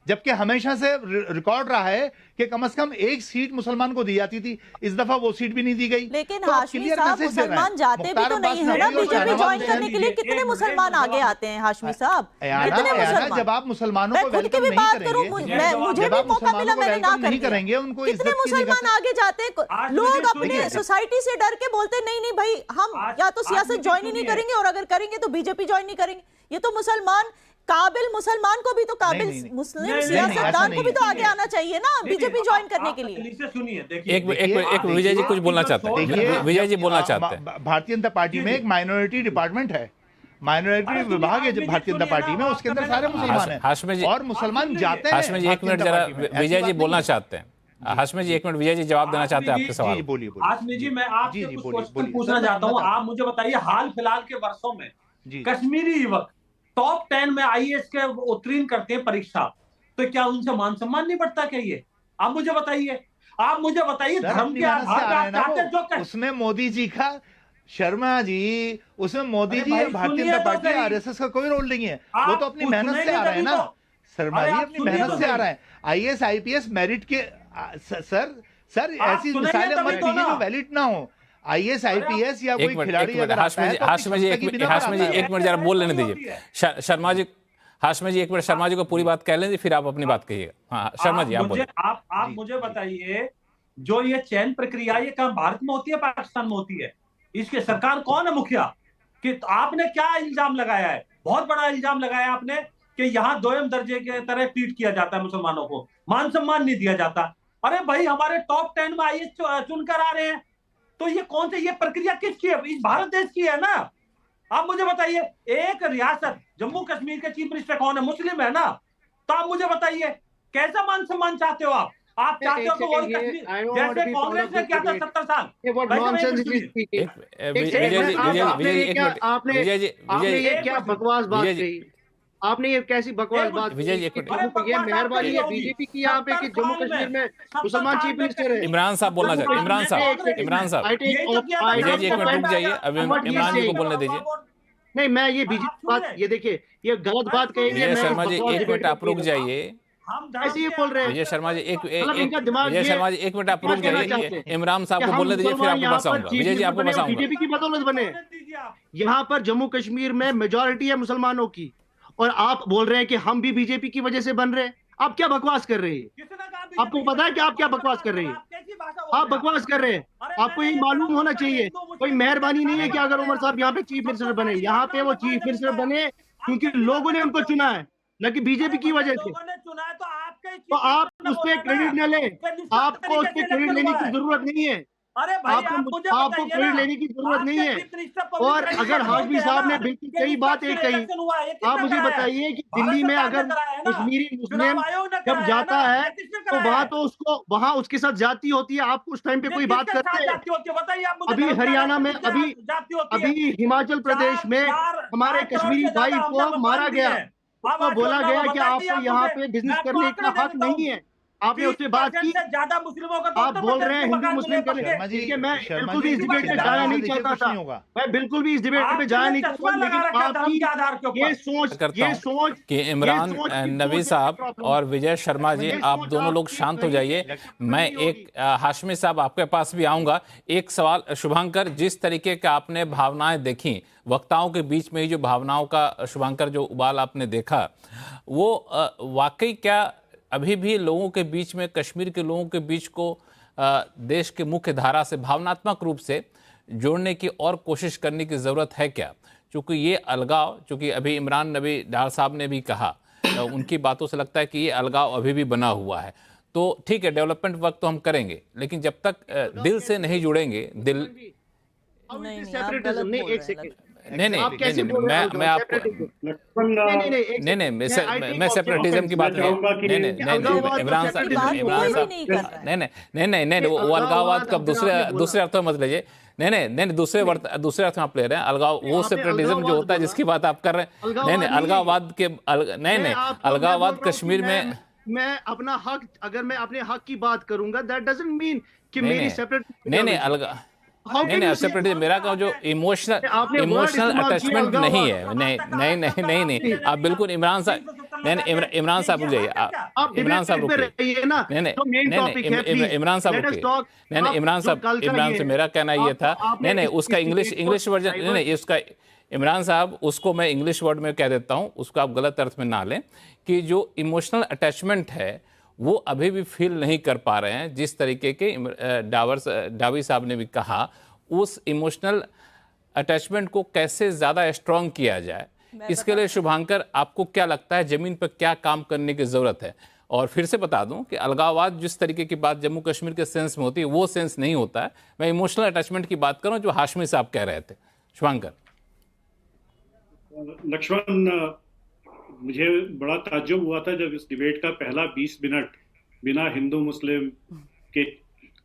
जबकि हमेशा से रिकॉर्ड रहा है कि कम से कम एक सीट मुसलमान को दी जाती थी। इस दफा वो सीट भी नहीं दी गई। लेकिन तो हाशमी साहब, मुसलमान जाते भी तो नहीं है ना बीजेपी ज्वाइन करने के लिए। कितने मुसलमान आगे आते हैं हाशमी साहब? कितने मुसलमान? जब आप मुसलमानों को वेलकम नहीं करेंगे, मुझे भी मौका मिला, मैंने ना करेंगे उनको। कितने मुसलमान आगे जाते हैं? लोग अपने सोसाइटी से डर के बोलते नहीं नहीं भाई, हम या तो सियासत ज्वाइन ही नहीं करेंगे, और अगर करेंगे तो बीजेपी ज्वाइन नहीं करेंगे। ये तो मुसलमान, काबिल मुसलमान को भी तो काबिल मुस्लिम सियासतदान को भी तो आगे आना चाहिए ना बीजेपी ज्वाइन करने के लिए। सुनिए, एक विजय जी कुछ बोलना चाहते हैं। विजय जी बोलना चाहते हैं। भारतीय जनता पार्टी में एक माइनॉरिटी डिपार्टमेंट है, माइनॉरिटी विभाग है भारतीय जनता पार्टी में, उसके अंदर सारे मुसलमान हैं और मुसलमान जाते हैं। हाशमी जी एक मिनट जरा, विजय जी बोलना चाहते हैं। हाशमी जी एक मिनट, विजय जी जवाब देना चाहते हैं आपके सवाल। बोलिए। हाशमी जी, मैं आपसे कुछ क्वेश्चन पूछना चाहता हूँ। आप मुझे बताइए, हाल फिलहाल के वर्षों में कश्मीरी युवक टॉप 10 में IAS के उत्तीर्ण करते हैं परीक्षा, तो क्या उनसे मान सम्मान नहीं बढ़ता? क्या ये आप मुझे बताइए। आप मुझे बताइए, धर्म के आधार पर जो उसमें मोदी जी का, शर्मा जी, उसमें मोदी जी भारतीय जनता पार्टी RSS का कोई रोल नहीं है। वो तो अपनी मेहनत से आ रहे हैं ना शर्मा जी, अपनी मेहनत से आ रहे हैं। IAS IPS मेरिट के सर ऐसी मिसालें मत दीजिए जो वैलिड ना हो। IAS IPS या कोई खिलाड़ी अगर हाशमी जी एक मिनट जरा बोल लेने दीजिए। शर्मा जी, हाशमी जी एक मिनट, शर्मा जी को पूरी बात कह लें, फिर आप अपनी बात कहिएगा। हाँ शर्मा जी, आप बोलिए। आप मुझे बताइए, जो ये चयन प्रक्रिया ये कहाँ भारत में होती है, पाकिस्तान में होती है? इसके सरकार कौन है मुखिया? कि आपने क्या इल्जाम लगाया है? बहुत बड़ा इल्जाम लगाया आपने कि यहाँ दोयम दर्जे के तरह ट्रीट किया जाता है मुसलमानों को, मान सम्मान नहीं दिया जाता। अरे भाई, हमारे टॉप 10 में IAS चुनकर आ रहे हैं, तो ये कौन से, ये प्रक्रिया किसकी है? इस भारत देश की है ना। आप मुझे बताइए, एक रियासत जम्मू कश्मीर के चीफ मिनिस्टर कौन है? मुस्लिम है ना। तो आप मुझे बताइए, कैसा मान सम्मान चाहते हो आप? आप चाहते हो तो जैसे कांग्रेस ने किया था 70 साल। आपने ये कैसी बकवास बात? विजय जी, ये मेहरबानी है बीजेपी की यहाँ पे कि जम्मू कश्मीर में मुसलमान चीफ मिनिस्टर है। इमरान साहब बोलना चाहते हैं। इमरान साहब विजय जी एक मिनट रुक जाइए, अब इमरान जी को बोलने दीजिए। नहीं, मैं ये बीजेपी बात, ये देखिए, ये गलत बात कहेंगे। विजय शर्मा जी एक मिनट आप रुक जाइए। ऐसे ये बोल रहे हैं विजय शर्मा जी, विजय शर्मा जी एक मिनट आप रुक जाइए। इमरान साहब को बोलने दीजिए, फिर आपको बताऊंगा। विजय जी आपको बताऊंगा। बीजेपी की बदौलत बने यहाँ पर जम्मू कश्मीर में मेजोरिटी है मुसलमानों की, और आप बोल रहे हैं कि हम भी बीजेपी की वजह से बन रहे हैं। आप क्या बकवास कर रहे हैं? आपको पता है कि आप क्या बकवास कर रहे हैं? आप बकवास कर रहे हैं। आपको ये मालूम होना चाहिए, कोई मेहरबानी नहीं है कि अगर उमर साहब यहाँ पे चीफ मिनिस्टर बने। यहाँ पे वो चीफ मिनिस्टर बने क्योंकि लोगों ने उनको चुना है, न कि बीजेपी की वजह से। तो आप उस पर क्रेडिट न लें, आपको उस पर क्रेडिट लेने की जरूरत नहीं है। आपको क्रेडिट लेने की जरूरत नहीं है। और अगर हाशमी साहब ने बिल्कुल सही बात एक कही, आप मुझे बताइए कि दिल्ली में अगर कश्मीरी मुस्लिम जब जाता है तो वहां तो उसको वहां उसके साथ जाती होती है, आप उस टाइम पे कोई बात करते हैं? अभी हरियाणा में, अभी हिमाचल प्रदेश में हमारे कश्मीरी भाई को मारा गया, उसको बोला गया कि आपको यहाँ पे बिजनेस करने का हक नहीं है। आपने उससे बात की? ज्यादा मुस्लिमों का आप बोल रहे हैं हिंदू मुस्लिम करने। मैं बिल्कुल भी इस डिबेट में जाना नहीं चाहता था, मैं बिल्कुल भी इस डिबेट में जाना नहीं चाहता, लेकिन आपकी ये सोच कि इमरान नबी साहब और विजय शर्मा जी, आप दोनों लोग शांत हो जाइए। मैं एक हाशमी साहब आपके पास भी आऊंगा। एक सवाल शुभंकर, जिस तरीके का आपने भावनाएं देखी, वक्ताओं के बीच में ही जो भावनाओं का शुभंकर जो उबाल आपने देखा, वो वाकई क्या अभी भी लोगों के बीच में, कश्मीर के लोगों के बीच को देश के मुख्य धारा से भावनात्मक रूप से जोड़ने की और कोशिश करने की ज़रूरत है क्या? क्योंकि ये अलगाव, चूँकि अभी इमरान नबी डार साहब ने भी कहा, उनकी बातों से लगता है कि ये अलगाव अभी भी बना हुआ है। तो ठीक है, डेवलपमेंट वर्क तो हम करेंगे, लेकिन जब तक दिल से नहीं जुड़ेंगे, दिल मैं सेपरेटिज्म की बात नहीं, वो अलगाववाद कब दूसरे अर्थों में मत लीजिए। नहीं, दूसरे अर्थ में आप ले रहे हैं अलगाव, वो सेपरेटिज्म जो होता है जिसकी बात आप कर रहे हैं। नहीं, अलगाववाद के अलगाववाद कश्मीर में मैं अपना हक, अगर मैं अपने हक की बात करूंगा, दैट डजंट मीन कि मेरी सेपरेट नहीं, सेपरेटिज्म मेरा का जो इमोशनल अटैचमेंट नहीं है। नहीं, आप बिल्कुल इमरान साहब, इमरान साहब रुक जाइए, इमरान साहब रुकिए, इमरान साहब रुकिए, इमरान से मेरा कहना ये था, नहीं, उसका इंग्लिश वर्जन, नहीं, उसका इमरान साहब, उसको मैं इंग्लिश वर्ड में कह देता हूँ, उसको आप गलत अर्थ में ना लें, कि जो इमोशनल अटैचमेंट है वो अभी भी फील नहीं कर पा रहे हैं। जिस तरीके के डावी साहब ने भी कहा, उस इमोशनल अटैचमेंट को कैसे ज़्यादा स्ट्रॉन्ग किया जाए, इसके लिए शुभंकर आपको क्या लगता है, ज़मीन पर क्या काम करने की ज़रूरत है? और फिर से बता दूं कि अलगाववाद जिस तरीके की बात जम्मू कश्मीर के सेंस में होती है, वो सेंस नहीं होता है। मैं इमोशनल अटैचमेंट की बात कर रहा हूं, जो हाशमी साहब कह रहे थे। शुभंकर। लक्ष्मण, मुझे बड़ा ताज्जुब हुआ था जब इस डिबेट का पहला 20 मिनट बिना हिंदू मुस्लिम के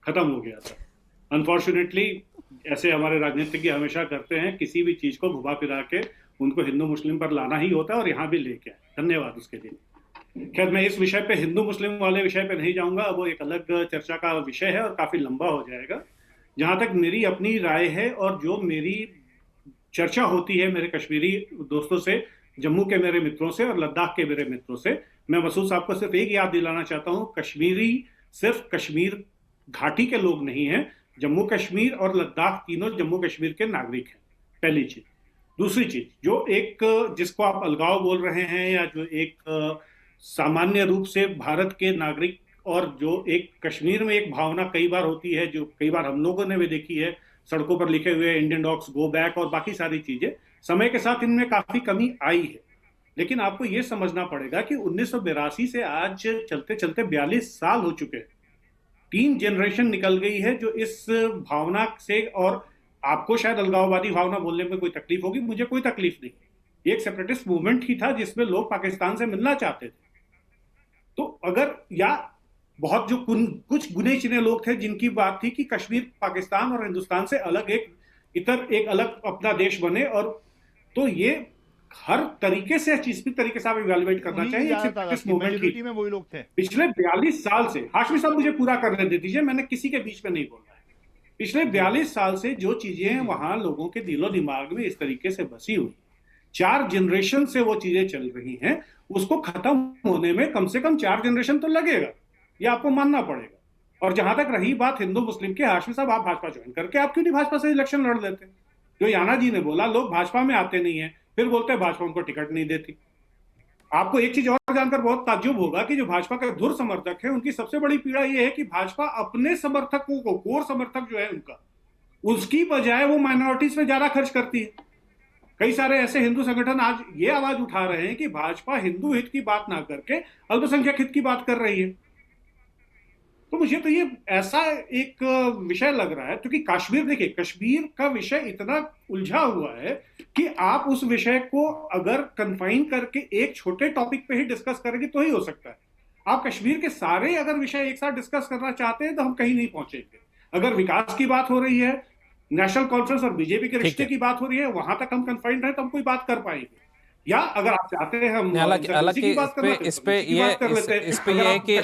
खत्म हो गया था। अनफॉर्चुनेटली ऐसे हमारे राजनीतिज्ञ हमेशा करते हैं, किसी भी चीज को घुमा फिरा के उनको हिंदू मुस्लिम पर लाना ही होता है, और यहाँ भी लेके आए। धन्यवाद उसके लिए। खैर, मैं इस विषय पे, हिंदू मुस्लिम वाले विषय पे नहीं जाऊंगा, वो एक अलग चर्चा का विषय है और काफी लंबा हो जाएगा। जहां तक मेरी अपनी राय है और जो मेरी चर्चा होती है मेरे कश्मीरी दोस्तों से, जम्मू के मेरे मित्रों से और लद्दाख के मेरे मित्रों से, मैं मसूद साहब को सिर्फ एक याद दिलाना चाहता हूं, कश्मीरी सिर्फ कश्मीर घाटी के लोग नहीं हैं, जम्मू कश्मीर और लद्दाख तीनों जम्मू कश्मीर के नागरिक हैं, पहली चीज। दूसरी चीज, जो एक जिसको आप अलगाव बोल रहे हैं, या जो एक सामान्य रूप से भारत के नागरिक, और जो एक कश्मीर में एक भावना कई बार होती है, जो कई बार हम लोगों ने भी देखी है, सड़कों पर लिखे हुए इंडियन डॉग्स गो बैक और बाकी सारी चीजें, समय के साथ इनमें काफी कमी आई है। लेकिन आपको यह समझना पड़ेगा कि 1982 से आज चलते चलते 42 साल हो चुके हैं। 3 जनरेशन निकल गई है जो इस भावना से, और आपको शायद अलगाववादी भावना बोलने में कोई तकलीफ होगी, मुझे कोई तकलीफ नहीं। एक सेपरेटिस्ट मूवमेंट ही था जिसमें लोग पाकिस्तान से मिलना चाहते थे। तो अगर, या बहुत जो कुछ गुने चुने लोग थे जिनकी बात थी कि कश्मीर पाकिस्तान और हिंदुस्तान से अलग एक अलग अपना देश बने, और तो ये हर तरीके से जिस भी तरीके से आप इवैल्यूएट करना चाहिए, में वही लोग थे पिछले 42 साल से। हाशमी साहब मुझे पूरा करने दे दीजिए, मैंने किसी के बीच में नहीं बोल रहा है। पिछले 42 साल से जो चीजें वहां लोगों के दिलो दिमाग में इस तरीके से बसी हुई, 4 जनरेशन से वो चीजें चल रही हैं, उसको खत्म होने में कम से कम 4 जनरेशन तो लगेगा, ये आपको मानना पड़ेगा। और जहां तक रही बात हिंदू मुस्लिम के, हाशमी साहब आप भाजपा ज्वाइन करके आप क्यों नहीं भाजपा से इलेक्शन लड़ लेते? जो याना जी ने बोला, लोग भाजपा में आते नहीं है, फिर बोलते हैं भाजपा उनको टिकट नहीं देती। आपको एक चीज और जानकर बहुत ताज्जुब होगा कि जो भाजपा के धुर समर्थक है, उनकी सबसे बड़ी पीड़ा यह है कि भाजपा अपने समर्थकों को, कोर समर्थक जो है उनका, उसकी बजाय वो माइनॉरिटीज पे ज्यादा खर्च करती है। कई सारे ऐसे हिंदू संगठन आज ये आवाज उठा रहे हैं कि भाजपा हिंदू हित की बात ना करके अल्पसंख्यक हित की बात कर रही है। तो मुझे तो ये ऐसा एक विषय लग रहा है, क्योंकि कश्मीर, देखिए कश्मीर का विषय इतना उलझा हुआ है कि आप उस विषय को अगर कन्फाइन करके एक छोटे टॉपिक पे ही डिस्कस करेंगे तो ही हो सकता है। आप कश्मीर के सारे अगर विषय एक साथ डिस्कस करना चाहते हैं तो हम कहीं नहीं पहुंचेंगे। अगर विकास की बात हो रही है, नेशनल कॉन्फ्रेंस और बीजेपी के रिश्ते की बात हो रही है, वहां तक हम कन्फाइंड रहे तो हम कोई बात कर पाएंगे। या अगर आप चाहते हैं हम हालांकि इस पे ये है कि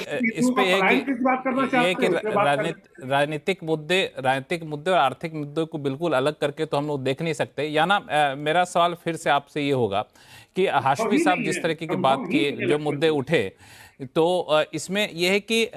राजनीतिक मुद्दे और आर्थिक मुद्दों को बिल्कुल अलग करके तो हम लोग देख नहीं सकते। या ना मेरा सवाल फिर से आपसे ये होगा कि हाशमी साहब जिस तरीके की बात की, जो मुद्दे उठे, तो इसमें यह है कि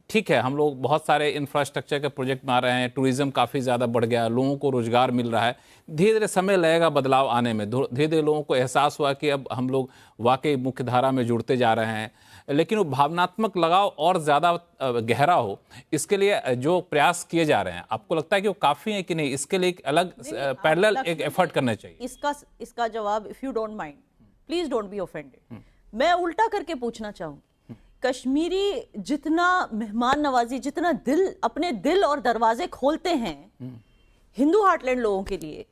ठीक है, हम लोग बहुत सारे इंफ्रास्ट्रक्चर के प्रोजेक्ट बना रहे हैं, टूरिज्म काफ़ी ज़्यादा बढ़ गया, लोगों को रोजगार मिल रहा है, धीरे धीरे समय लगेगा बदलाव आने में, धीरे धीरे लोगों को एहसास हुआ कि अब हम लोग वाकई मुख्य धारा में जुड़ते जा रहे हैं, लेकिन वो भावनात्मक लगाव और ज़्यादा गहरा हो, इसके लिए जो प्रयास किए जा रहे हैं, आपको लगता है कि वो काफ़ी है कि नहीं? इसके लिए एक अलग पैरेलल एक एफर्ट करना चाहिए। इसका जवाब, if you don't mind, please don't be offended, मैं उल्टा करके पूछना चाहूँ। कश्मीरी जितना मेहमान नवाजी, जितना अपने दिल और दरवाजे खोलते हैं हिंदू हार्टलैंड लोगों के लिए,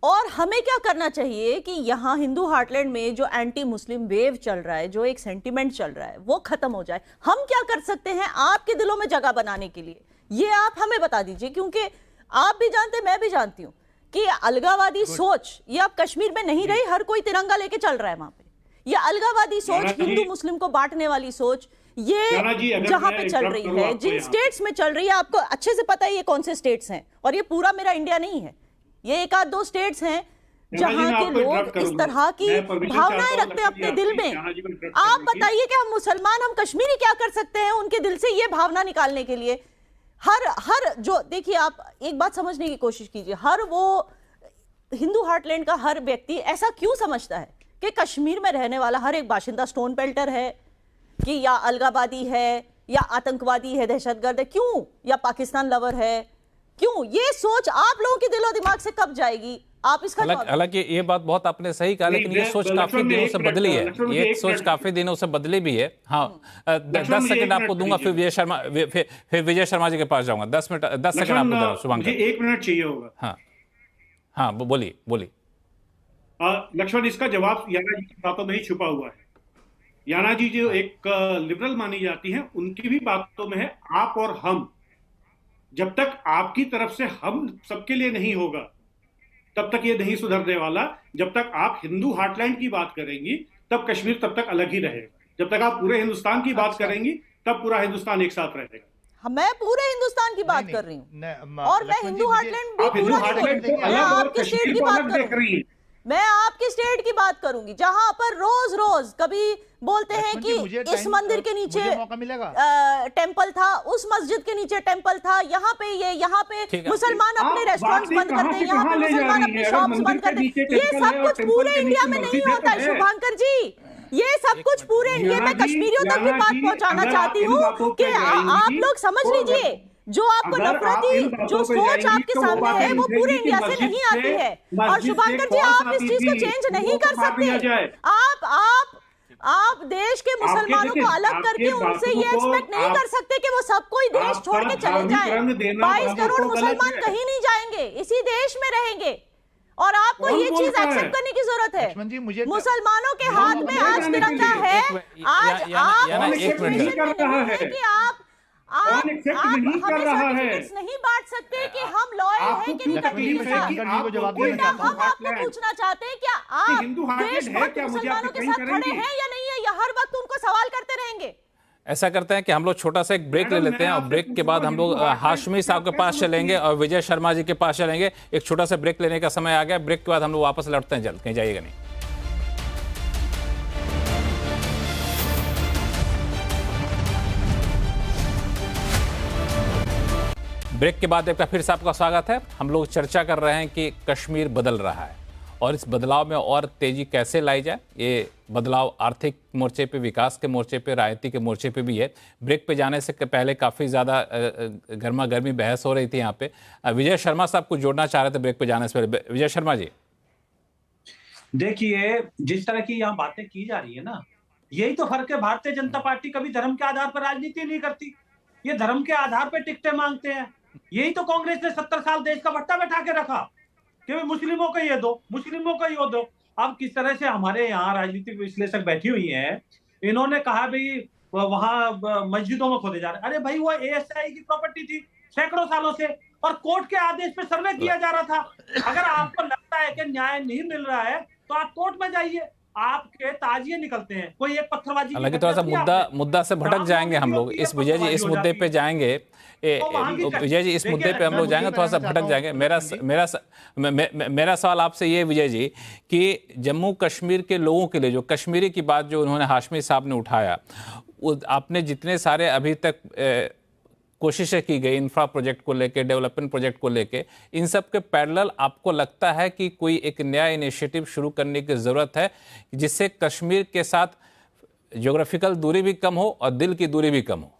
और हमें क्या करना चाहिए कि यहाँ हिंदू हार्टलैंड में जो एंटी मुस्लिम वेव चल रहा है, जो एक सेंटिमेंट चल रहा है, वो खत्म हो जाए। हम क्या कर सकते हैं आपके दिलों में जगह बनाने के लिए, ये आप हमें बता दीजिए, क्योंकि आप भी जानते, मैं भी जानती हूँ कि अलगावादी सोच ये अब कश्मीर में नहीं रही। हर कोई तिरंगा लेके चल रहा है वहां पे। ये अलगावादी सोच, हिंदू मुस्लिम को बांटने वाली सोच, ये जहां पे चल रही है, जिन स्टेट्स में चल रही है, आपको अच्छे से पता है ये कौन से स्टेट्स हैं, और ये पूरा मेरा इंडिया नहीं है, ये एक आध दो स्टेट्स हैं जहां के लोग इस तरह की भावनाएं रखते हैं अपने दिल में। आप बताइए कि हम मुसलमान, हम कश्मीरी क्या कर सकते हैं उनके दिल से ये भावना निकालने के लिए? हर जो, देखिए आप एक बात समझने की कोशिश कीजिए, हर वो हिंदू हार्टलैंड का हर व्यक्ति ऐसा क्यों समझता है कि कश्मीर में रहने वाला हर एक बाशिंदा स्टोन पेल्टर है, कि या अलगावादी है, या आतंकवादी है, दहशतगर्द है, क्यों, या पाकिस्तान लवर है, क्यों? ये सोच आप लोगों के दिलो दिमाग से कब जाएगी? आप इसका हालांकि ये बात बहुत आपने सही कहा, लेकिन ये सोच काफी दिनों से बदली है, ये सोच काफी दिनों से बदली भी है। हाँ, 10 सेकंड आपको दूंगा, फिर विजय शर्मा जी के पास जाऊंगा। 10 सेकंड आपको दूंगा। शुभांकर, 1 मिनट चाहिए होगा। हाँ, बोलिए। लक्ष्मण, इसका जवाब याना जी की बातों में ही छुपा हुआ है। याना जी जो एक लिबरल मानी जाती हैं, उनकी भी बातों में है आप और हम। जब तक आपकी तरफ से हम सबके लिए नहीं होगा, तब तक ये नहीं सुधरने वाला। जब तक आप हिंदू हार्टलैंड की बात करेंगी, तब कश्मीर तब तक अलग ही रहेगा। जब तक आप पूरे हिंदुस्तान की बात करेंगी, तब पूरा हिंदुस्तान एक साथ रहेगा। मैं पूरे हिंदुस्तान की बात कर रही हूँ, और मैं हिंदू हार्टलैंड भी पूरा आपके स्टेट की बात कर रही हूँ। मैं आपकी स्टेट की बात करूंगी, जहां पर रोज कभी बोलते हैं कि इस मंदिर के नीचे टेंपल था, उस मस्जिद के नीचे टेंपल था, यहाँ पे मुसलमान अपने रेस्टोरेंट्स बंद करते हैं, यहाँ पे मुसलमान अपने शॉप्स बंद करते हैं। ये सब कुछ पूरे इंडिया में नहीं होता है शुभांकर जी, ये सब कुछ पूरे इंडिया में। कश्मीरियों तक भी बात पहुंचाना चाहती हूँ कि आप लोग समझ लीजिए, जो आपको नफरती जो सोच आपके सामने है, वो पूरे इंडिया से नहीं आती है। और शुभांकर जी, आप इस चीज को चेंज नहीं कर सकते। आप देश के मुसलमानों को अलग करके उनसे ये एक्सपेक्ट नहीं कर सकते कि वो सब कोई देश छोड़ के चले जाएं। 22 करोड़ मुसलमान कहीं नहीं जाएंगे, इसी देश में रहेंगे, और आपको ये चीज एक्सेप्ट करने की जरूरत है। मुसलमानों के हाथ में आज तिरंगा है, आज आप नहीं बांट सकते कि हम लॉयल हैं कि नहीं। उल्टा हम आपको पूछना चाहते हैं, क्या आप देश भक्त मुसलमानों के साथ खड़े हैं या नहीं है, या हर वक्त उनको सवाल करते रहेंगे? ऐसा करते हैं कि हम लोग छोटा सा एक ब्रेक ले लेते हैं, और ब्रेक के बाद हम लोग हाशमी साहब के पास चलेंगे और विजय शर्मा जी के पास चलेंगे। एक छोटा सा ब्रेक लेने का समय आ गया, ब्रेक के बाद हम लोग वापस लौटते हैं जल्द, कहीं जाइएगा नहीं। ब्रेक के बाद आपका फिर से आपका स्वागत है। हम लोग चर्चा कर रहे हैं कि कश्मीर बदल रहा है, और इस बदलाव में और तेजी कैसे लाई जाए। ये बदलाव आर्थिक मोर्चे पे, विकास के मोर्चे पे, राजनीति के मोर्चे पे भी है। ब्रेक पे जाने से पहले काफ़ी ज़्यादा गर्मा गर्मी बहस हो रही थी यहाँ पे। विजय शर्मा साहब कुछ जोड़ना चाह रहे थे ब्रेक पे जाने से पहले। विजय शर्मा जी, देखिए, जिस तरह की यहाँ बातें की जा रही है ना, यही तो फर्क है। भारतीय जनता पार्टी कभी धर्म के आधार पर राजनीति नहीं करती, ये धर्म के आधार पर टिकटें मांगते हैं। यही तो कांग्रेस ने 70 साल देश का भट्टा बैठा के रखा कि मुस्लिमों को ये दो, मुस्लिमों को ये दो। अब किस तरह से हमारे यहाँ राजनीतिक विश्लेषक बैठी हुई हैं, इन्होंने कहा भाई वहां मस्जिदों में खोदे जा रहे। अरे भाई, वो एएसआई की प्रॉपर्टी थी सैकड़ों सालों से, और कोर्ट के आदेश पे सर्वे किया जा रहा था। अगर आपको लगता है कि न्याय नहीं मिल रहा है तो आप कोर्ट में जाइए, आपके ताजिए निकलते हैं। कोई एक पत्थरबाजी, हालांकि थोड़ा सा मुद्दा से भटक जाएंगे हम लोग। इस विजय जी इस मुद्दे पे जाएंगे, विजय जी इस मुद्दे पे हम लोग जाएंगे, थोड़ा सा भटक जाएंगे। मेरा सवाल आपसे ये विजय जी कि जम्मू कश्मीर के लोगों के लिए जो कश्मीरी की बात जो उन्होंने हाशमी साहब ने उठाया, आपने जितने सारे अभी तक कोशिशें की गई इंफ्रा प्रोजेक्ट को लेके, डेवलपमेंट प्रोजेक्ट को लेके, इन सब के पैरेलल आपको लगता है कि कोई एक नया इनिशिएटिव शुरू करने की ज़रूरत है जिससे कश्मीर के साथ ज्योग्राफिकल दूरी भी कम हो और दिल की दूरी भी कम हो?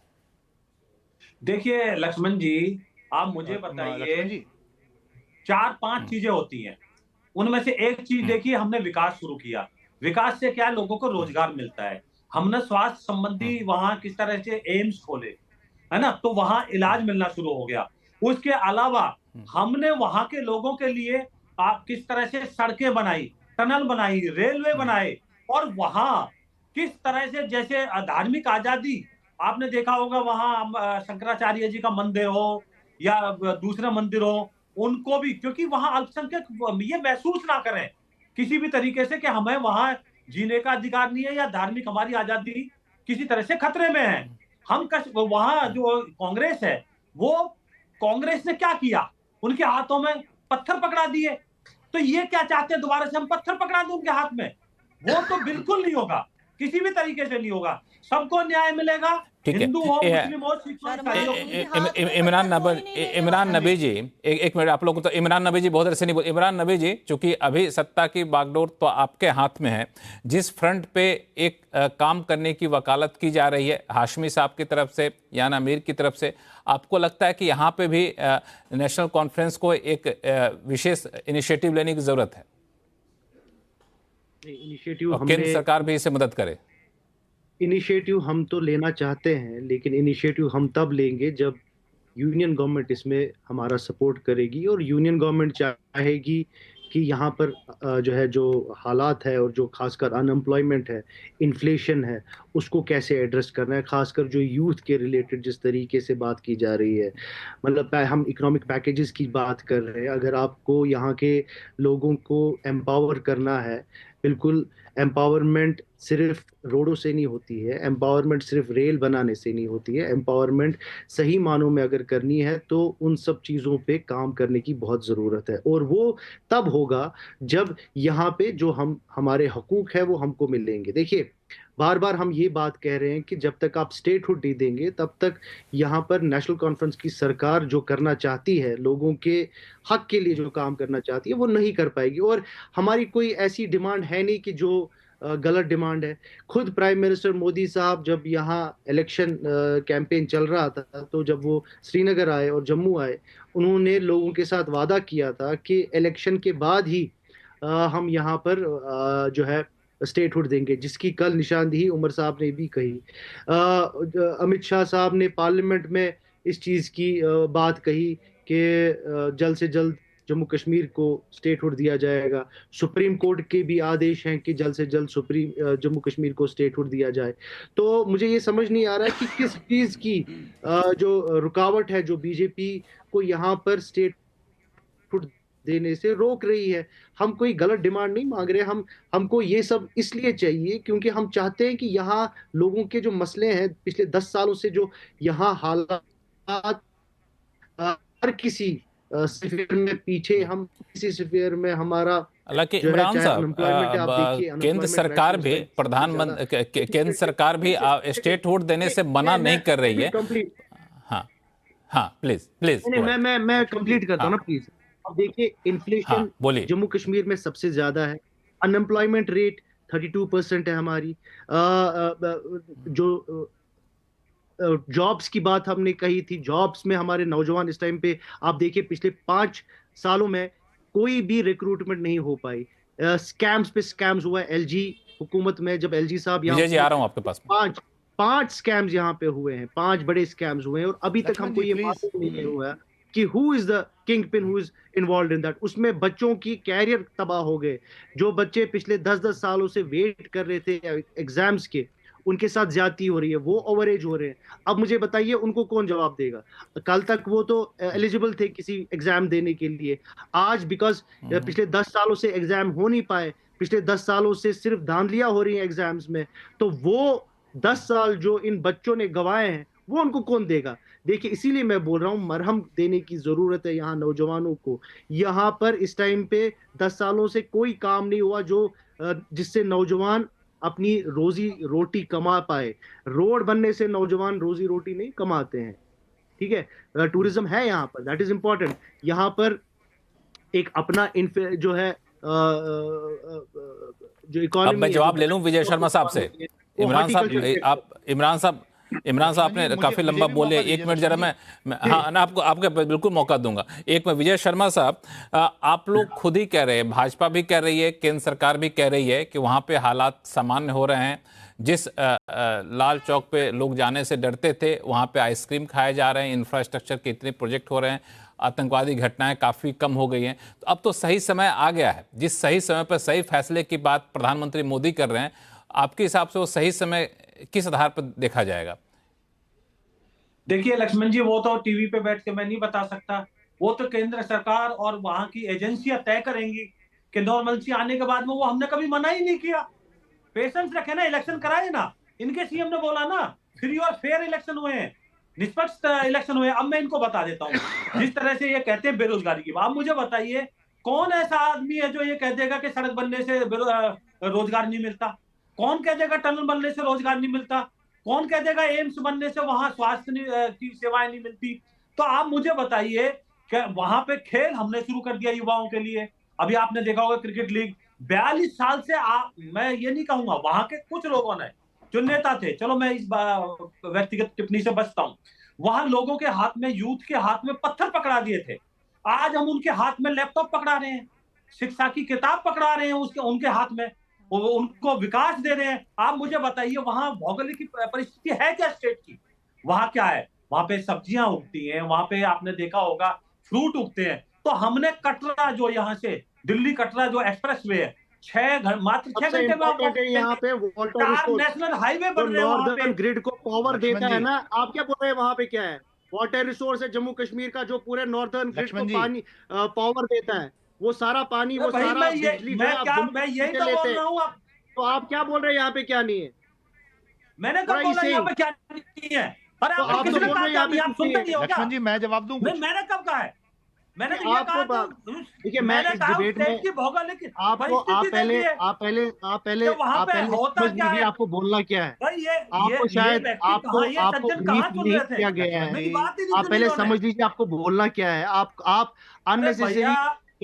देखिए लक्ष्मण जी, आप मुझे बताइए, 4-5 चीजें होती हैं, उनमें से एक चीज देखिए, हमने विकास शुरू किया। विकास से क्या, लोगों को रोजगार मिलता है। हमने स्वास्थ्य संबंधी वहां किस तरह से एम्स खोले, है ना, तो वहां इलाज मिलना शुरू हो गया। उसके अलावा हमने वहां के लोगों के लिए किस तरह से सड़कें बनाई, टनल बनाई, रेलवे बनाए, और वहां किस तरह से, जैसे धार्मिक आजादी आपने देखा होगा, वहां शंकराचार्य जी का मंदिर हो या दूसरे मंदिर हो, उनको भी, क्योंकि वहां अल्पसंख्यक ये महसूस ना करें किसी भी तरीके से कि हमें वहां जीने का अधिकार नहीं है या धार्मिक हमारी आजादी किसी तरह से खतरे में है। हम वहां जो कांग्रेस है, वो कांग्रेस ने क्या किया, उनके हाथों में पत्थर पकड़ा दिए। तो ये क्या चाहते हैं, दोबारा से हम पत्थर पकड़ा दें उनके हाथ में? वो तो बिल्कुल नहीं होगा, किसी भी तरीके से नहीं होगा। सबको न्याय मिलेगा, हिंदू हो, मुस्लिम हो, सिख हो। इमरान नबी जी, एक मिनट, आप लोग को तो इमरान नबी जी बहुत देर से नहीं बोल। इमरान नबी जी, चूंकि अभी सत्ता की बागडोर तो आपके हाथ में है, जिस फ्रंट पे एक काम करने की वकालत की जा रही है हाशमी साहब की तरफ से, यान अमीर की तरफ से, आपको लगता है कि यहाँ पे भी नेशनल कॉन्फ्रेंस को एक विशेष इनिशिएटिव लेने की जरूरत है? इनिशिएटिव और केंद्र सरकार भी इसे मदद करे? इनिशिएटिव हम तो लेना चाहते हैं, लेकिन इनिशिएटिव हम तब लेंगे जब यूनियन गवर्नमेंट इसमें हमारा सपोर्ट करेगी, और यूनियन गवर्नमेंट चाहेगी कि यहाँ पर जो है, जो हालात है और जो खासकर अनएम्प्लॉयमेंट है, इन्फ्लेशन है, उसको कैसे एड्रेस करना है, खासकर जो यूथ के रिलेटेड जिस तरीके से बात की जा रही है। मतलब हम इकोनॉमिक पैकेजेस की बात कर रहे हैं। अगर आपको यहाँ के लोगों को एम्पावर करना है, बिल्कुल, एम्पावरमेंट सिर्फ रोडों से नहीं होती है, एम्पावरमेंट सिर्फ रेल बनाने से नहीं होती है। एम्पावरमेंट सही मानों में अगर करनी है तो उन सब चीज़ों पे काम करने की बहुत ज़रूरत है, और वो तब होगा जब यहाँ पे जो हमारे हकूक़ है वो हमको मिलेंगे। देखिए, बार बार हम ये बात कह रहे हैं कि जब तक आप स्टेटहुड नहीं देंगे, तब तक यहाँ पर नेशनल कॉन्फ्रेंस की सरकार जो करना चाहती है, लोगों के हक के लिए जो काम करना चाहती है, वो नहीं कर पाएगी। और हमारी कोई ऐसी डिमांड है नहीं कि जो गलत डिमांड है। खुद प्राइम मिनिस्टर मोदी साहब जब यहाँ इलेक्शन कैंपेन चल रहा था, तो जब वो श्रीनगर आए और जम्मू आए, उन्होंने लोगों के साथ वादा किया था कि इलेक्शन के बाद ही हम यहाँ पर जो है स्टेटहुड देंगे, जिसकी कल निशानदेही उमर साहब ने भी कही। अमित शाह साहब ने पार्लियामेंट में इस चीज़ की बात कही कि जल्द से जल्द जम्मू कश्मीर को स्टेटहुड दिया जाएगा। सुप्रीम कोर्ट के भी आदेश हैं कि जल्द से जल्द जम्मू कश्मीर को स्टेटहुड दिया जाए। तो मुझे ये समझ नहीं आ रहा है कि किस चीज़ की जो रुकावट है, जो बीजेपी को यहाँ पर स्टेटहुड देने से रोक रही है। हम कोई गलत डिमांड नहीं मांग रहे, हमको ये सब इसलिए चाहिए क्योंकि हम चाहते हैं कि यहाँ लोगों के जो मसले हैं, पिछले 10 सालों से जो यहाँ हालात हर किसी स्फीयर में पीछे, हम किसी स्फीयर में हमारा, हालांकि इमरान साहब, केंद्र सरकार भी, प्रधानमंत्री केंद्र सरकार भी स्टेटहुड देने से मना नहीं कर रही है। हाँ, प्लीज मैं कंप्लीट करता हूँ ना, प्लीज। अब देखिए इन्फ्लेशन हाँ, बोलिए। जम्मू कश्मीर में सबसे ज्यादा है, अनएम्प्लॉयमेंट रेट 32% है हमारी। जो जॉब्स की बात हमने कही थी, जॉब्स में हमारे नौजवान इस टाइम पे आप देखिए पिछले 5 सालों में कोई भी रिक्रूटमेंट नहीं हो पाई। स्कैम्स पे स्कैम्स हुआ है। एलजी हुकूमत में जब एलजी साहब यहाँ विजय जी आ रहा हूं आपके पास। पांच स्कैम्स यहाँ पे हुए हैं, 5 बड़े स्कैम्स हुए हैं और अभी तक लक्ष्मण हमको जी, ये please. मालूम नहीं हुआ कि who is the king pin, who is involve in that. उसमें बच्चों की कैरियर तबाह हो गए। जो बच्चे पिछले 10-10 सालों से वेट कर रहे थे एग्जाम्स के, उनके साथ ज्यादती हो रही है, वो ओवर एज हो रहे हैं। अब मुझे बताइए उनको कौन जवाब देगा? कल तक वो तो एलिजिबल थे किसी एग्जाम देने के लिए, आज बिकॉज पिछले 10 सालों से एग्जाम हो नहीं पाए, पिछले 10 सालों से सिर्फ धांधलियां हो रही हैं एग्जाम्स में, तो वो 10 साल जो इन बच्चों ने गंवाए हैं वो उनको कौन देगा? देखिए इसीलिए मैं बोल रहा हूं मरहम देने की जरूरत है यहाँ नौजवानों को। यहाँ पर इस टाइम पे 10 सालों से कोई काम नहीं हुआ जो जिससे नौजवान अपनी रोजी रोटी कमा पाए। रोड बनने से नौजवान रोजी रोटी नहीं कमाते हैं, ठीक है। टूरिज्म है यहाँ पर, दैट इज इंपॉर्टेंट। यहाँ पर एक अपना जो है जो इकोनॉमी, अब मैं जवाब ले लूं विजय शर्मा साहब से। इमरान साहब आपने काफी लंबा बोले, 1 मिनट जरा मैं हाँ ना आपको बिल्कुल मौका दूंगा। एक मिनट विजय शर्मा साहब, आप लोग खुद ही कह रहे हैं, भाजपा भी कह रही है, केंद्र सरकार भी कह रही है कि वहां पे हालात सामान्य हो रहे हैं। जिस लाल चौक पे लोग जाने से डरते थे वहां पे आइसक्रीम खाए जा रहे हैं, इंफ्रास्ट्रक्चर के इतने प्रोजेक्ट हो रहे हैं, आतंकवादी घटनाएं काफी कम हो गई हैं। तो अब तो सही समय आ गया है, जिस सही समय पर सही फैसले की बात प्रधानमंत्री मोदी कर रहे हैं, आपके हिसाब से वो सही समय किस आधार पर देखा जाएगा? देखिए लक्ष्मण जी, वो तो टीवी पे बैठ के मैं नहीं बता सकता, वो तो केंद्र सरकार और वहां की एजेंसियां तय करेंगी कि नॉर्मलसी आने के बाद में। वो हमने कभी मना ही नहीं किया, पेशेंस रखे ना, इलेक्शन कराए ना। इनके सीएम ने बोला ना फ्री और फेयर इलेक्शन हुए हैं, निष्पक्ष इलेक्शन हुए। अब मैं इनको बता देता हूँ, जिस तरह से ये कहते हैं बेरोजगारी की, आप मुझे बताइए कौन ऐसा आदमी है जो ये कह देगा कि सड़क बनने से रोजगार नहीं मिलता? कौन कह देगा टनल बनने से रोजगार नहीं मिलता? कौन कह देगा एम्स बनने से वहां स्वास्थ्य की सेवाएं नहीं मिलती? तो आप मुझे बताइए कि वहां पे खेल हमने शुरू कर दिया युवाओं के लिए। अभी आपने देखा होगा क्रिकेट लीग 42 साल से मैं ये नहीं कहूंगा, वहां के कुछ लोगों ने जो नेता थे, चलो मैं इस व्यक्तिगत टिप्पणी से बचता हूं, वहां लोगों के हाथ में, यूथ के हाथ में पत्थर पकड़ा दिए थे। आज हम उनके हाथ में लैपटॉप पकड़ा रहे हैं, शिक्षा की किताब पकड़ा रहे हैं उनके हाथ में, उनको विकास दे रहे हैं। आप मुझे बताइए वहां भौगोलिक की परिस्थिति है क्या स्टेट की? वहां क्या है? वहां पे सब्जियां उगती हैं, वहां पे आपने देखा होगा फ्रूट उगते हैं। तो हमने कटरा, जो यहाँ से दिल्ली कटरा जो एक्सप्रेस वे है, मात्र 6 घंटे में यहाँ पे नेशनल हाईवे बन रहे हैं। नॉर्दर्न ग्रिड को पावर देता है ना, आप क्या बोल रहे हैं? वहां पे क्या है? वाटर रिसोर्स है जम्मू कश्मीर का, जो पूरे नॉर्दर्न ग्रिड को पानी पावर देता है। वो सारा पानी, वो सारा बिजली मैं यही तो बोल रहा हूँ। तो आप क्या बोल रहे हैं यहाँ पे क्या नहीं है? मैंने कब बोला यहाँ पे क्या नहीं है? अरे तो आप किसने कहा आप सुनते नहीं हो क्या? लक्ष्मण जी मैं जवाब दूं? मैंने कब कहा है? मैंने तो ये कहा, देखिए मैं इस डिबेट में आपको आप पहले आपको बोलना क्या है? आपको शायद आपको नहीं किया गया है। आप पहले समझ लीजिए आपको बोलना क्या है। आप अननेसेसरी